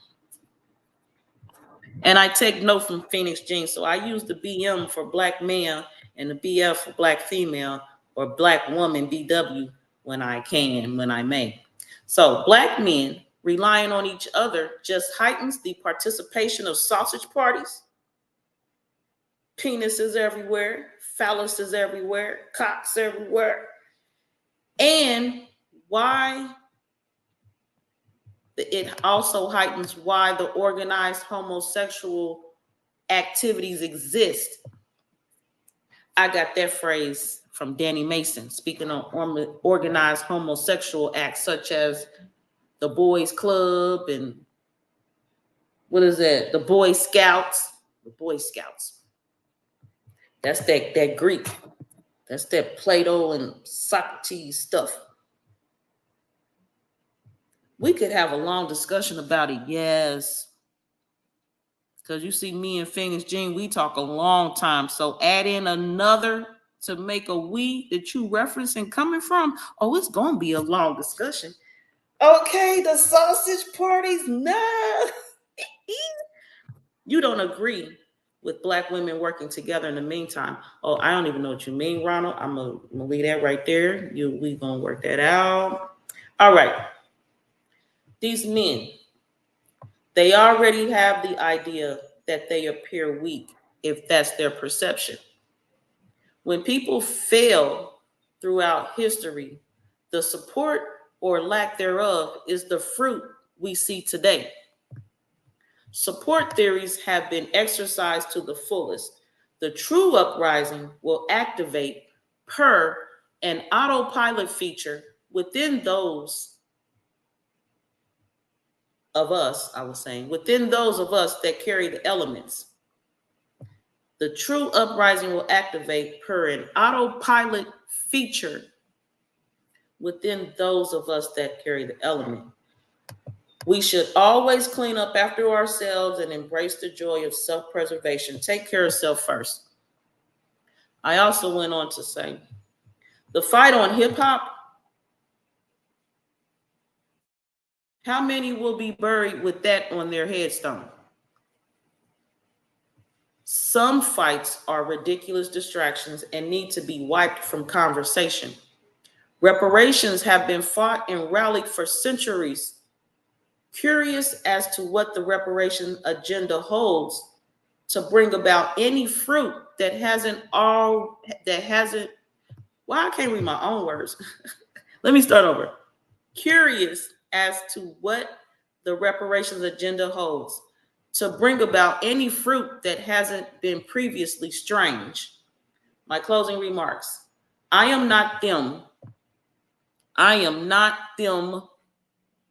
And I take note from Phoenix Jean, so I use the BM for Black male and the BF for Black female, or Black woman, BW, when I can, when I may. So Black men relying on each other just heightens the participation of sausage parties, penises everywhere, phalluses everywhere, cocks everywhere. And why it also heightens why the organized homosexual activities exist. I got that phrase from Danny Mason, speaking on organized homosexual acts such as the Boys Club and what is that? The Boy Scouts. The Boy Scouts. That's that Greek. That's that Plato and Socrates stuff. We could have a long discussion about it, yes. Because you see me and Phoenix Jean, we talk a long time. So add in another to make a we that you referencing coming from. Oh, it's going to be a long discussion. Okay, the sausage parties, no. You don't agree with Black women working together in the meantime. Oh, I don't even know what you mean, Ronald. I'm going to leave that right there. We going to work that out. All right. These men, they already have the idea that they appear weak if that's their perception. When people fail throughout history, the support or lack thereof is the fruit we see today. Support theories have been exercised to the fullest. The true uprising will activate per an autopilot feature within those of us, I was saying, within those of us that carry the elements. The true uprising will activate per an autopilot feature within those of us that carry the element. We should always clean up after ourselves and embrace the joy of self-preservation. Take care of self first. I also went on to say, the fight on hip hop, how many will be buried with that on their headstone? Some fights are ridiculous distractions and need to be wiped from conversation. Reparations have been fought and rallied for centuries. Curious as to what the reparation agenda holds to bring about any fruit that hasn't, why I can't read my own words. Let me start over. Curious as to what the reparations agenda holds to bring about any fruit that hasn't been previously strange. My closing remarks. I am not them. I am not them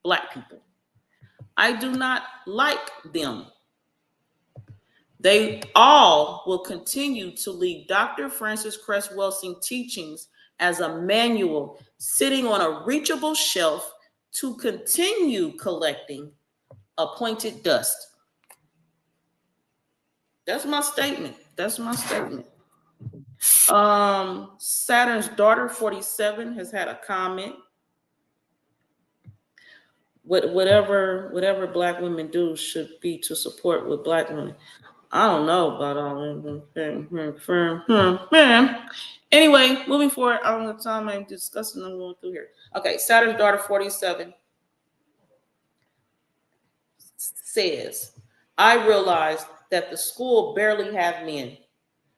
Black people. I do not like them. They all will continue to leave Dr. Francis Cress Welsing teachings as a manual sitting on a reachable shelf to continue collecting appointed dust. That's my statement. That's my statement. Saturn's daughter 47 has had a comment. Whatever Black women do should be to support with Black women. I don't know about all that. Anyway, moving forward, I don't have time. I'm discussing them going through here. Okay, Saturn's daughter 47 says, I realized that the school barely have men.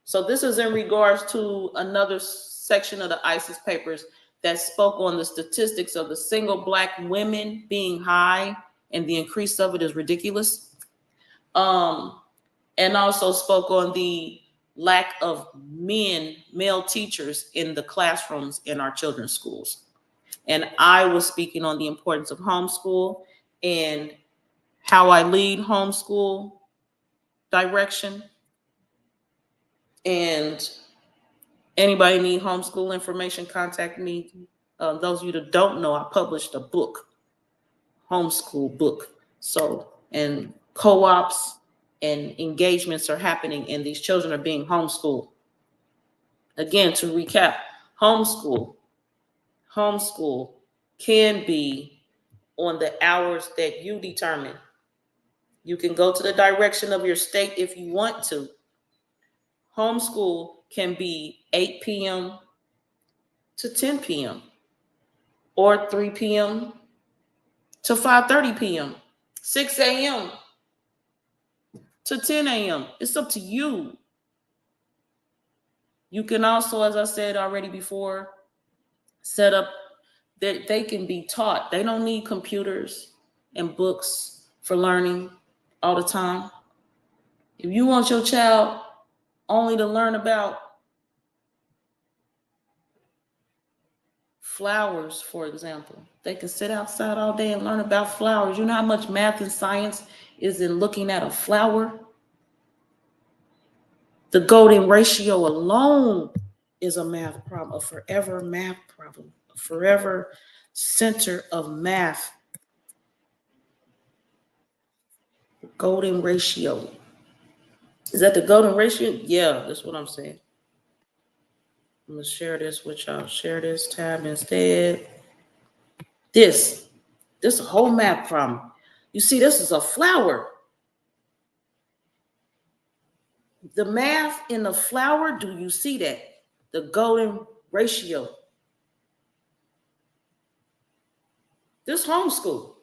So this is in regards to another section of the ISIS papers that spoke on the statistics of the single Black women being high, and the increase of it is ridiculous. And also spoke on the lack of male teachers in the classrooms in our children's schools. And I was speaking on the importance of homeschool and how I lead homeschool direction. And anybody need homeschool information, contact me. Those of you that don't know, I published a book, homeschool book. So, and co-ops and engagements are happening, and these children are being homeschooled. Again, to recap, homeschool can be on the hours that you determine. You can go to the direction of your state if you want to. Homeschool can be 8 p.m. to 10 p.m. or 3 p.m. to 5:30 p.m., 6 a.m. to 10 a.m. It's up to you. You can also, as I said already before, set up that they can be taught. They don't need computers and books for learning all the time. If you want your child only to learn about flowers, for example, they can sit outside all day and learn about flowers. You know how much math and science is in looking at a flower? The golden ratio alone is a math problem, a forever math problem, a forever center of math. Golden ratio. Is that the golden ratio? Yeah, that's what I'm saying. I'm going to share this with y'all. Share this tab instead. This is a whole math problem. You see, this is a flower. The math in the flower, do you see that? The golden ratio. This homeschool.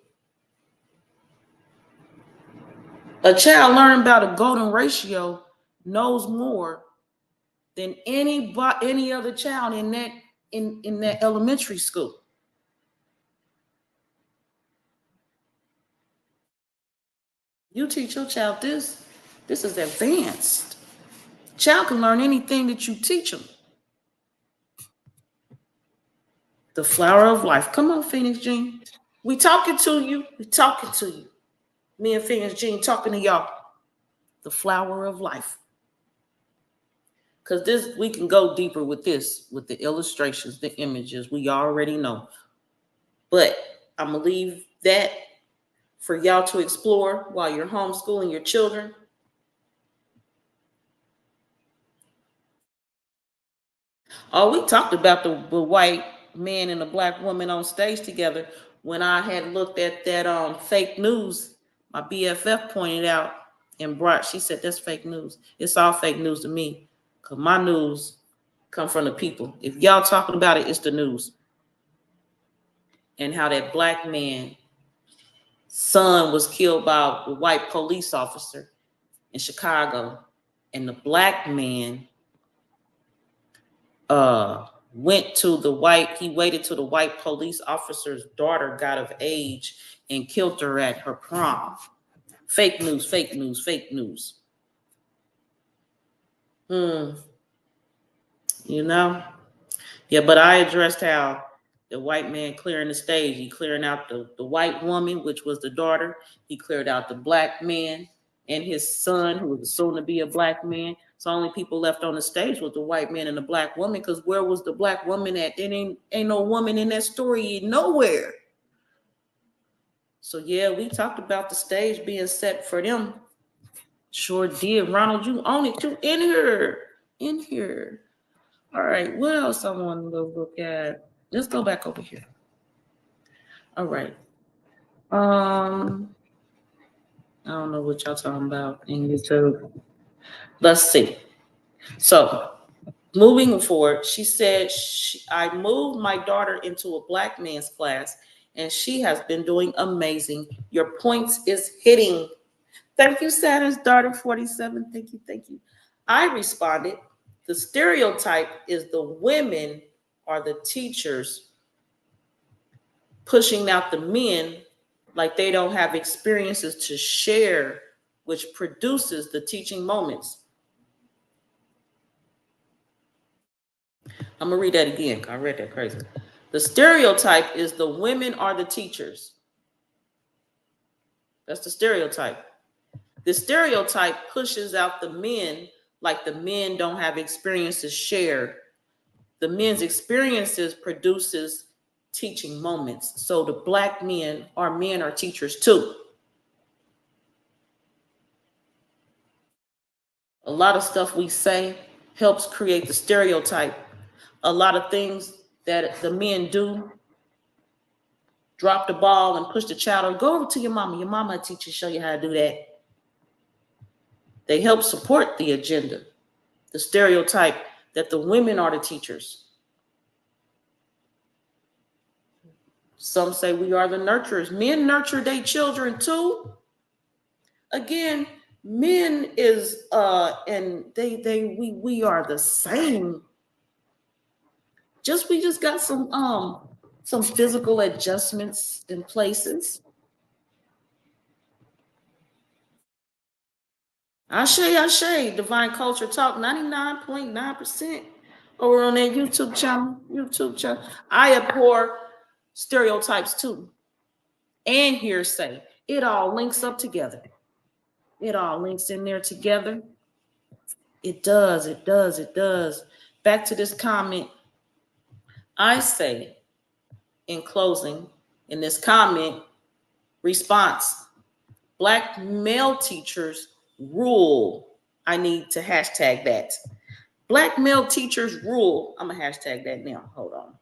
A child learning about a golden ratio knows more than any other child in that elementary school. You teach your child this is advanced. Child can learn anything that you teach them. The flower of life. Come on, Phoenix Jean. We talking to you. We talking to you. Me and Phoenix Jean talking to y'all. The flower of life. Because we can go deeper with this, with the illustrations, the images. We already know. But I'm going to leave that for y'all to explore while you're homeschooling your children. Oh, we talked about the white man and the black woman on stage together. When I had looked at that fake news, my BFF pointed out and she said, that's fake news. It's all fake news to me, because my news come from the people. If y'all talking about it, it's the news. And how that black man son was killed by a white police officer in Chicago. And the black man waited till the white police officer's daughter got of age and killed her at her prom. Fake news, fake news, fake news. You know? Yeah, but I addressed how the white man clearing the stage. He clearing out the white woman, which was the daughter. He cleared out the black man and his son, who was soon to be a black man. So only people left on the stage was the white man and the black woman, because where was the black woman at? There ain't no woman in that story nowhere. So yeah, we talked about the stage being set for them. Sure did. Ronald, you own it too. In here. All right, what else I want to look at? Let's go back over here. All right. I don't know what y'all talking about in YouTube. Let's see. So moving forward, she said, I moved my daughter into a black man's class, and she has been doing amazing. Your points is hitting. Thank you, Saturn's daughter 47. Thank you. I responded, the stereotype is the women are the teachers pushing out the men like they don't have experiences to share, which produces the teaching moments. I'm going to read that again. I read that crazy. The stereotype is the women are the teachers. That's the stereotype. The stereotype pushes out the men like the men don't have experiences shared. The men's experiences produces teaching moments. So the black men are teachers too. A lot of stuff we say helps create the stereotype. A lot of things that the men do, drop the ball and push the child, or go over to your mama. Your mama teacher show you how to do that. They help support the agenda, the stereotype that the women are the teachers. Some say we are the nurturers. Men nurture their children too. Again, men is and we are the same. We just got some physical adjustments in places. Ashe, Divine Culture Talk, 99.9% over on that YouTube channel. I abhor stereotypes too, and hearsay. It all links up together. It all links in there together. It does. Back to this comment. I say in closing, in this comment response, black male teachers rule. I need to hashtag that. Black male teachers rule. I'm gonna hashtag that now. Hold on.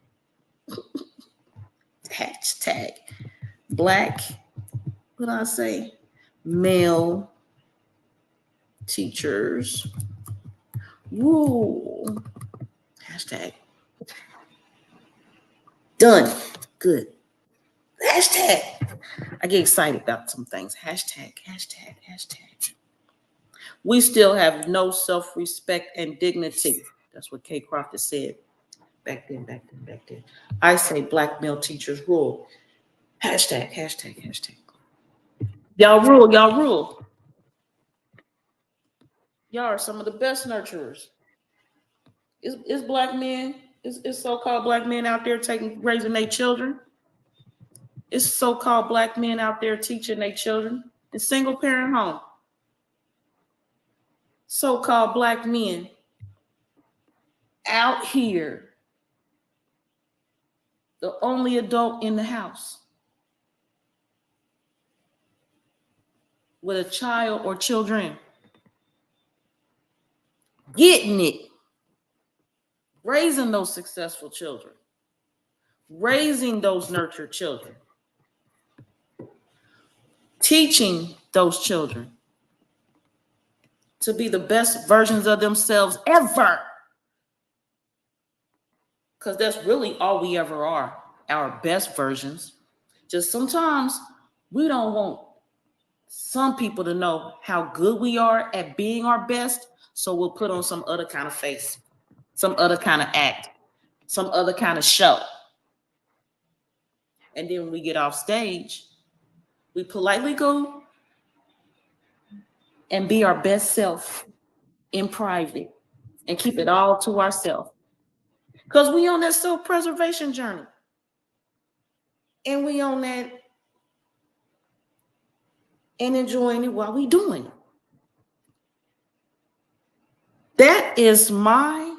Hashtag black, what did I say? Male teachers rule. Hashtag. Done. Good. Hashtag. I get excited about some things. Hashtag. we still have no self-respect and dignity. That's what Kay Crawford said back then. I say black male teachers rule. Hashtag. Y'all rule. Y'all are some of the best nurturers. Is black men, is so-called black men out there raising their children. It's so-called black men out there teaching their children in single parent home. So-called black men out here, the only adult in the house with a child or children, getting it, raising those successful children, raising those nurtured children, teaching those children to be the best versions of themselves ever. Because that's really all we ever are, our best versions. Just sometimes we don't want some people to know how good we are at being our best, so we'll put on some other kind of face, some other kind of act, some other kind of show. And then when we get off stage, we politely go and be our best self in private and keep it all to ourselves. Because we on that self-preservation journey. And we on that and enjoying it while we doing it. That is my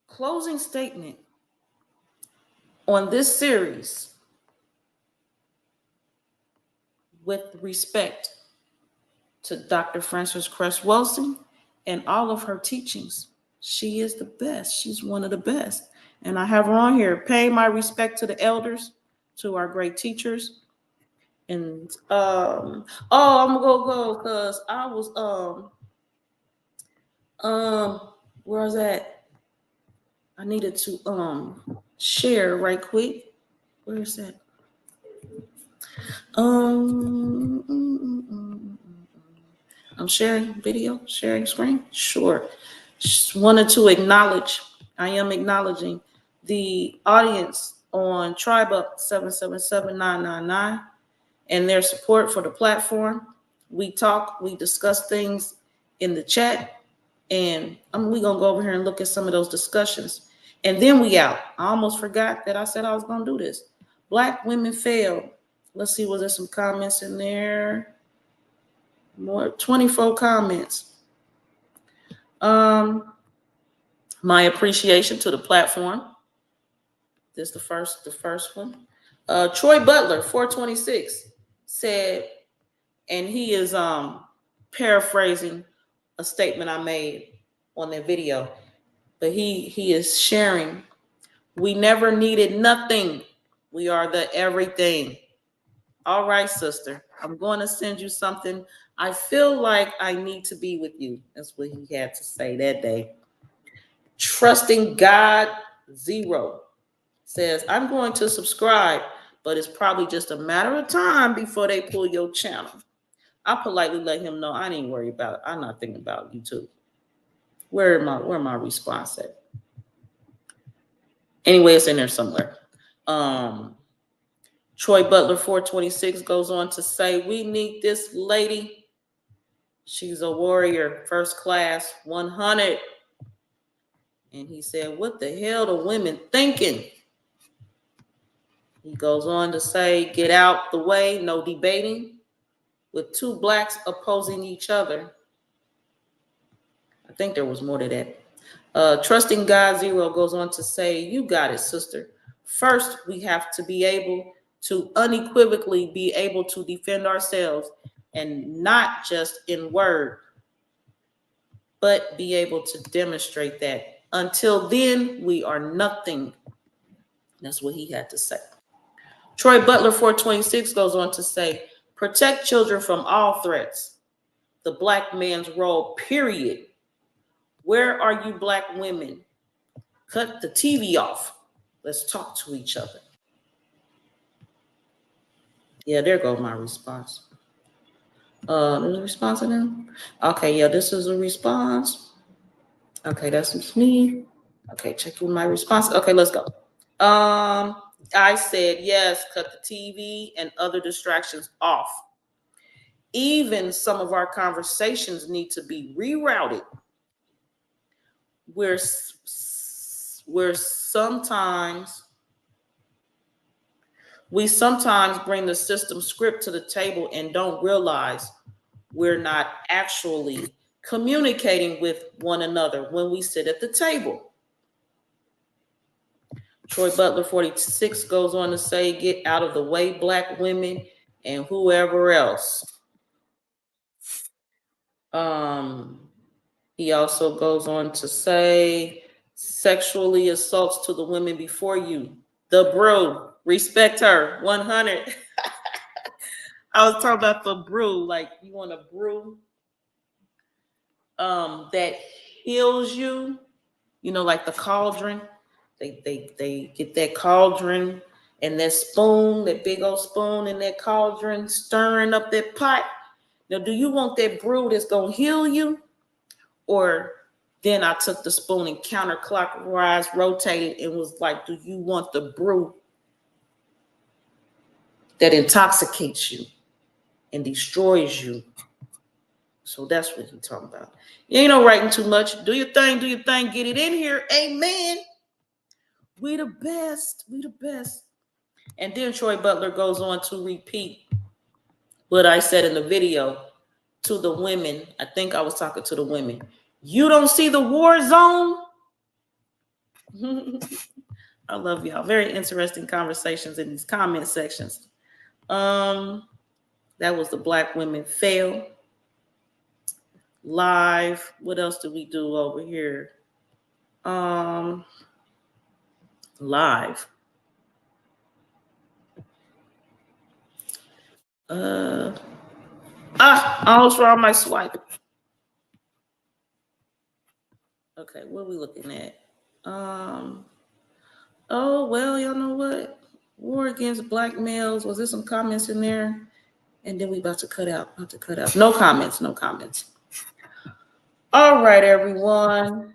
closing statement on this series with respect to Dr. Frances Cress Welsing and all of her teachings. She is the best. She's one of the best. And I have her on here, paying my respect to the elders, to our great teachers. And I'm gonna go because I was where was that? I needed to share right quick. Where is that? I'm sharing video, sharing screen. Sure. Just wanted to acknowledge, I am acknowledging the audience on Tribe Up 777-999 and their support for the platform. We talk, we discuss things in the chat, and we're gonna go over here and look at some of those discussions. And then we out. I almost forgot that I said I was gonna do this. Black women fail. Let's see, was there some comments in there? More 24 comments. My appreciation to the platform. This is the first one. Troy Butler, 426, said, and he is paraphrasing a statement I made on that video, but he is sharing, we never needed nothing. We are the everything. All right, sister, I'm going to send you something. I feel like I need to be with you. That's what he had to say that day. Trusting God Zero says, I'm going to subscribe, but it's probably just a matter of time before they pull your channel. I politely let him know I ain't worried about it. I'm not thinking about YouTube. Where my response at? Anyway, it's in there somewhere. Troy Butler 426 goes on to say, we need this lady. She's a warrior, first class, 100. And he said, what the hell are women thinking? He goes on to say, get out the way, no debating, with two blacks opposing each other. I think there was more to that. Trusting God Zero goes on to say, you got it, sister. First, we have to be able to unequivocally be able to defend ourselves, and not just in word, but be able to demonstrate that. Until then, we are nothing. That's what he had to say. Troy Butler 426 goes on to say, protect children from all threats. The black man's role, period. Where are you black women? Cut the TV off. Let's talk to each other. Yeah, there goes my response. There's a response to them. Okay, yeah, this is a response. Okay, that's me. Okay, checking my response. Okay, let's go. I said yes, cut the TV and other distractions off. Even some of our conversations need to be rerouted. Where sometimes we sometimes bring the system script to the table and don't realize we're not actually communicating with one another when we sit at the table. Troy Butler 46 goes on to say, get out of the way, Black women and whoever else. He also goes on to say, sexually assaults to the women before you. The brew, respect her, 100. I was talking about the brew, like you want a brew that heals you, you know, like the cauldron. They get that cauldron and that spoon, that big old spoon in that cauldron, stirring up that pot. Now, do you want that brew that's gonna heal you? Or then I took the spoon and counterclockwise rotated and was like, do you want the brew that intoxicates you and destroys you? So that's what he's talking about. You ain't no writing too much. Do your thing, get it in here. Amen. We the best. We the best. And then Troy Butler goes on to repeat what I said in the video to the women. I think I was talking to the women. You don't see the war zone? I love y'all. Very interesting conversations in these comment sections. That was the Black Women Fail live. What else do we do over here? Live. I almost wrong my swipe. Okay, what are we looking at? Oh, well, y'all know what? War against Black males. Was there some comments in there? And then we about to cut out. No comments. All right, everyone.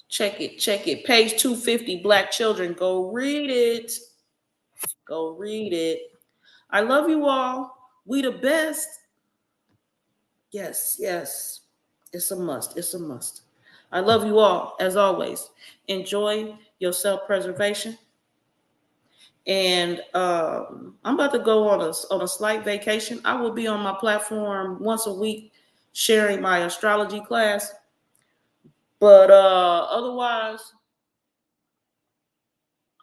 Check it. Page 250, Black children. Go read it. I love you all. We the best. Yes. It's a must. I love you all, as always. Enjoy your self-preservation. And I'm about to go on a slight vacation. I will be on my platform once a week sharing my astrology class. But otherwise,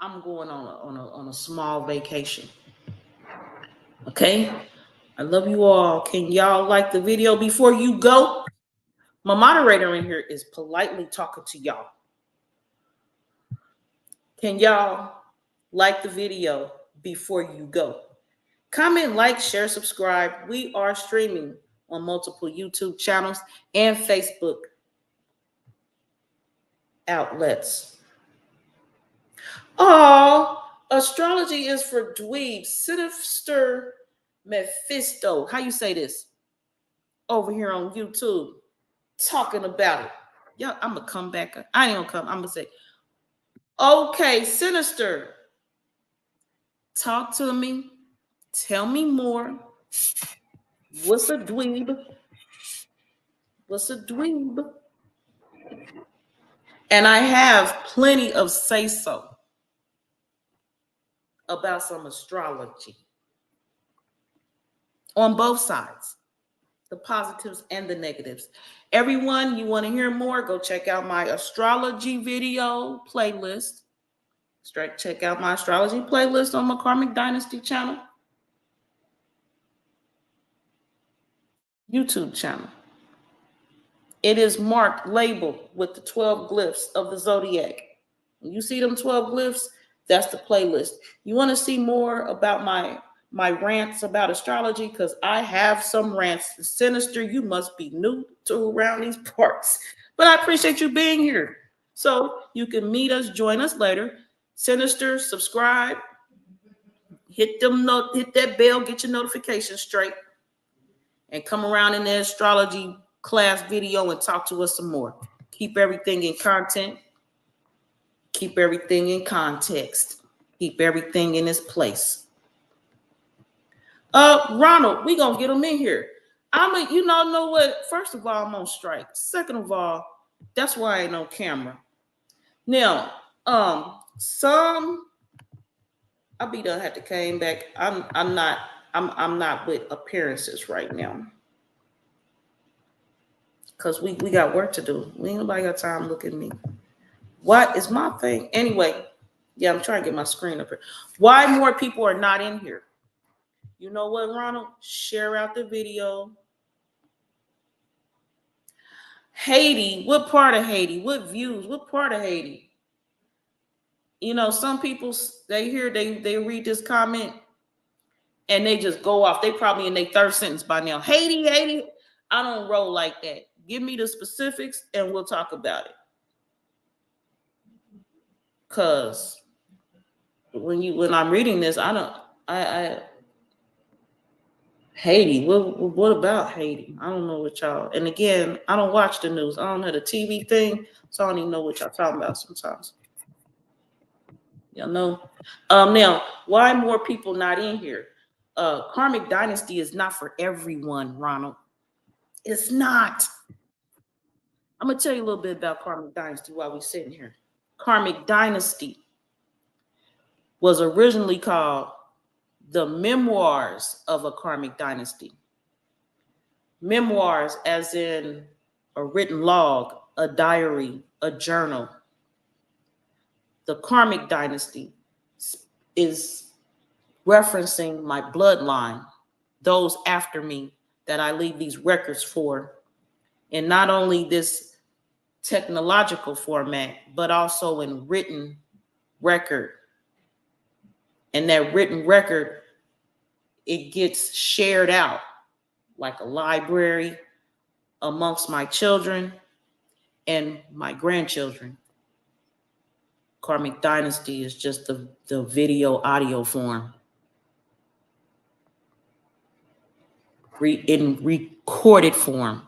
I'm going on a small vacation. Okay? I love you all. Can y'all like the video before you go? My moderator in here is politely talking to y'all. Can y'all like the video before you go? Comment, like, share, subscribe. We are streaming on multiple YouTube channels and Facebook outlets. Oh, astrology is for dweebs. Sinister Mephisto. How you say this? Over here on YouTube. Talking about it. Yeah, I'm going to come back. I ain't going to come. I'm going to say, okay, Sinister. Talk to me. Tell me more. What's a dweeb? And I have plenty of say-so about some astrology on both sides, the positives and the negatives. Everyone, you want to hear more, go check out my astrology video playlist. Check out my astrology playlist on my Karmic Dynasty channel, YouTube channel. It is marked, labeled with the 12 glyphs of the zodiac. When you see them 12 glyphs, that's the playlist. You want to see more about my rants about astrology? Because I have some rants. Sinister, you must be new to around these parts. But I appreciate you being here. So you can meet us, join us later. Sinister, subscribe. Hit that bell, get your notifications straight. and come around in the astrology class video and talk to us some more. Keep everything in content. Keep everything in context. Keep everything in its place. Ronald, we gonna get him in here. You know what? First of all, I'm on strike. Second of all, that's why I ain't on camera. Now, I'll be done. Had to came back. I'm not with appearances right now. Cause we got work to do. We ain't nobody got time to look at me. What is my thing? Anyway, yeah, I'm trying to get my screen up here. Why more people are not in here? You know what, Ronald? Share out the video. Haiti, what part of Haiti? What views? What part of Haiti? You know, some people, they read this comment and they just go off. They probably in their third sentence by now. Haiti. I don't roll like that. Give me the specifics and we'll talk about it. Cause when I'm reading this, Haiti. What about Haiti? I don't know what y'all. And again, I don't watch the news. I don't have the TV thing, so I don't even know what y'all talking about sometimes. Y'all know. Now, why more people not in here? Karmic Dynasty is not for everyone, Ronald. It's not. I'm gonna tell you a little bit about Karmic Dynasty while we're sitting here. Karmic Dynasty was originally called The Memoirs of a Karmic Dynasty. Memoirs as in a written log, a diary, a journal. The Karmic Dynasty is referencing my bloodline, those after me that I leave these records for. And not only this technological format, but also in written record. And that written record, it gets shared out like a library amongst my children and my grandchildren. Karmic Dynasty is just the video audio form. In recorded form.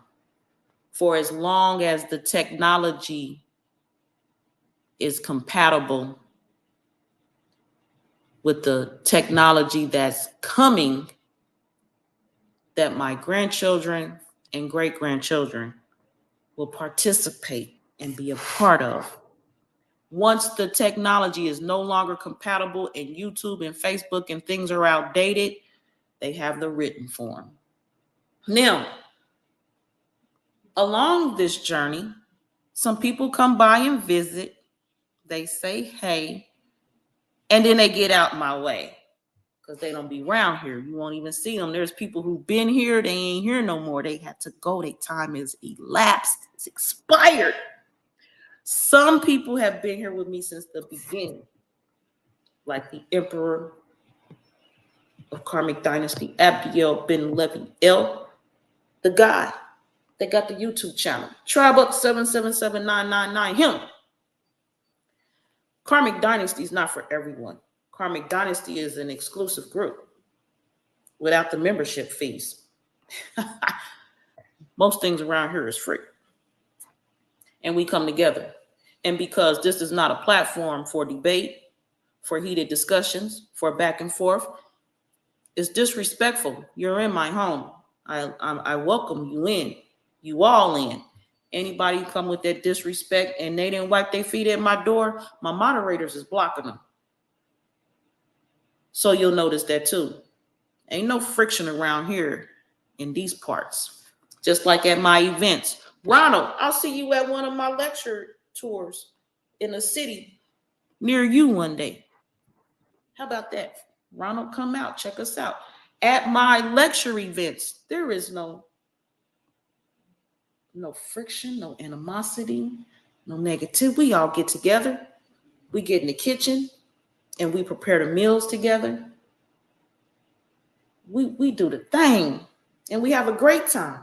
For as long as the technology is compatible with the technology that's coming, that my grandchildren and great-grandchildren will participate and be a part of. Once the technology is no longer compatible and YouTube and Facebook and things are outdated, they have the written form. Now, along this journey, some people come by and visit. They say, hey, and then they get out my way because they don't be around here. You won't even see them. There's people who've been here. They ain't here no more. They had to go. Their time is elapsed. It's expired. Some people have been here with me since the beginning, like the Emperor of Karmic Dynasty, Abdiel bin Levi El, the guy that got the YouTube channel, Tribe Up 777999, him. Karmic Dynasty is not for everyone. Karmic Dynasty is an exclusive group without the membership fees. Most things around here is free. And we come together. And because this is not a platform for debate, for heated discussions, for back and forth, it's disrespectful. You're in my home. I welcome you in. You all in. Anybody come with that disrespect and they didn't wipe their feet at my door, my moderators is blocking them. So you'll notice that too. Ain't no friction around here in these parts. Just like at my events. Ronald, I'll see you at one of my lecture tours in a city near you one day. How about that? Ronald, come out, check us out. At my lecture events, there is no friction, no animosity, no negativity. We all get together. We get in the kitchen and we prepare the meals together. We do the thing and we have a great time.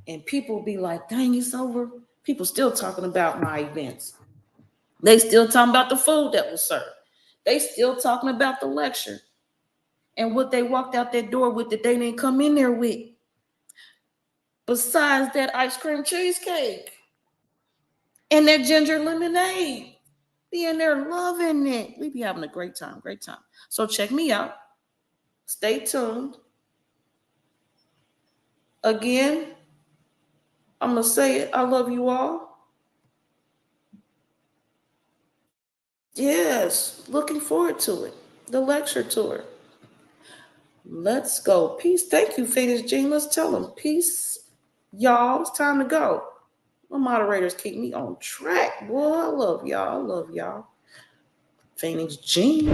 And people be like, dang, it's over. People still talking about my events. They still talking about the food that was served. They still talking about the lecture. and what they walked out that door with that they didn't come in there with. Besides that ice cream cheesecake and that ginger lemonade. Be in there loving it. We be having a great time, great time. So check me out. Stay tuned. Again, I'm going to say it. I love you all. Yes, looking forward to it. The lecture tour. Let's go. Peace. Thank you, Phoenix Jean. Let's tell them. Peace. Y'all, it's time to go. My moderators keep me on track. Boy, I love y'all. I love y'all. Phoenix Jean.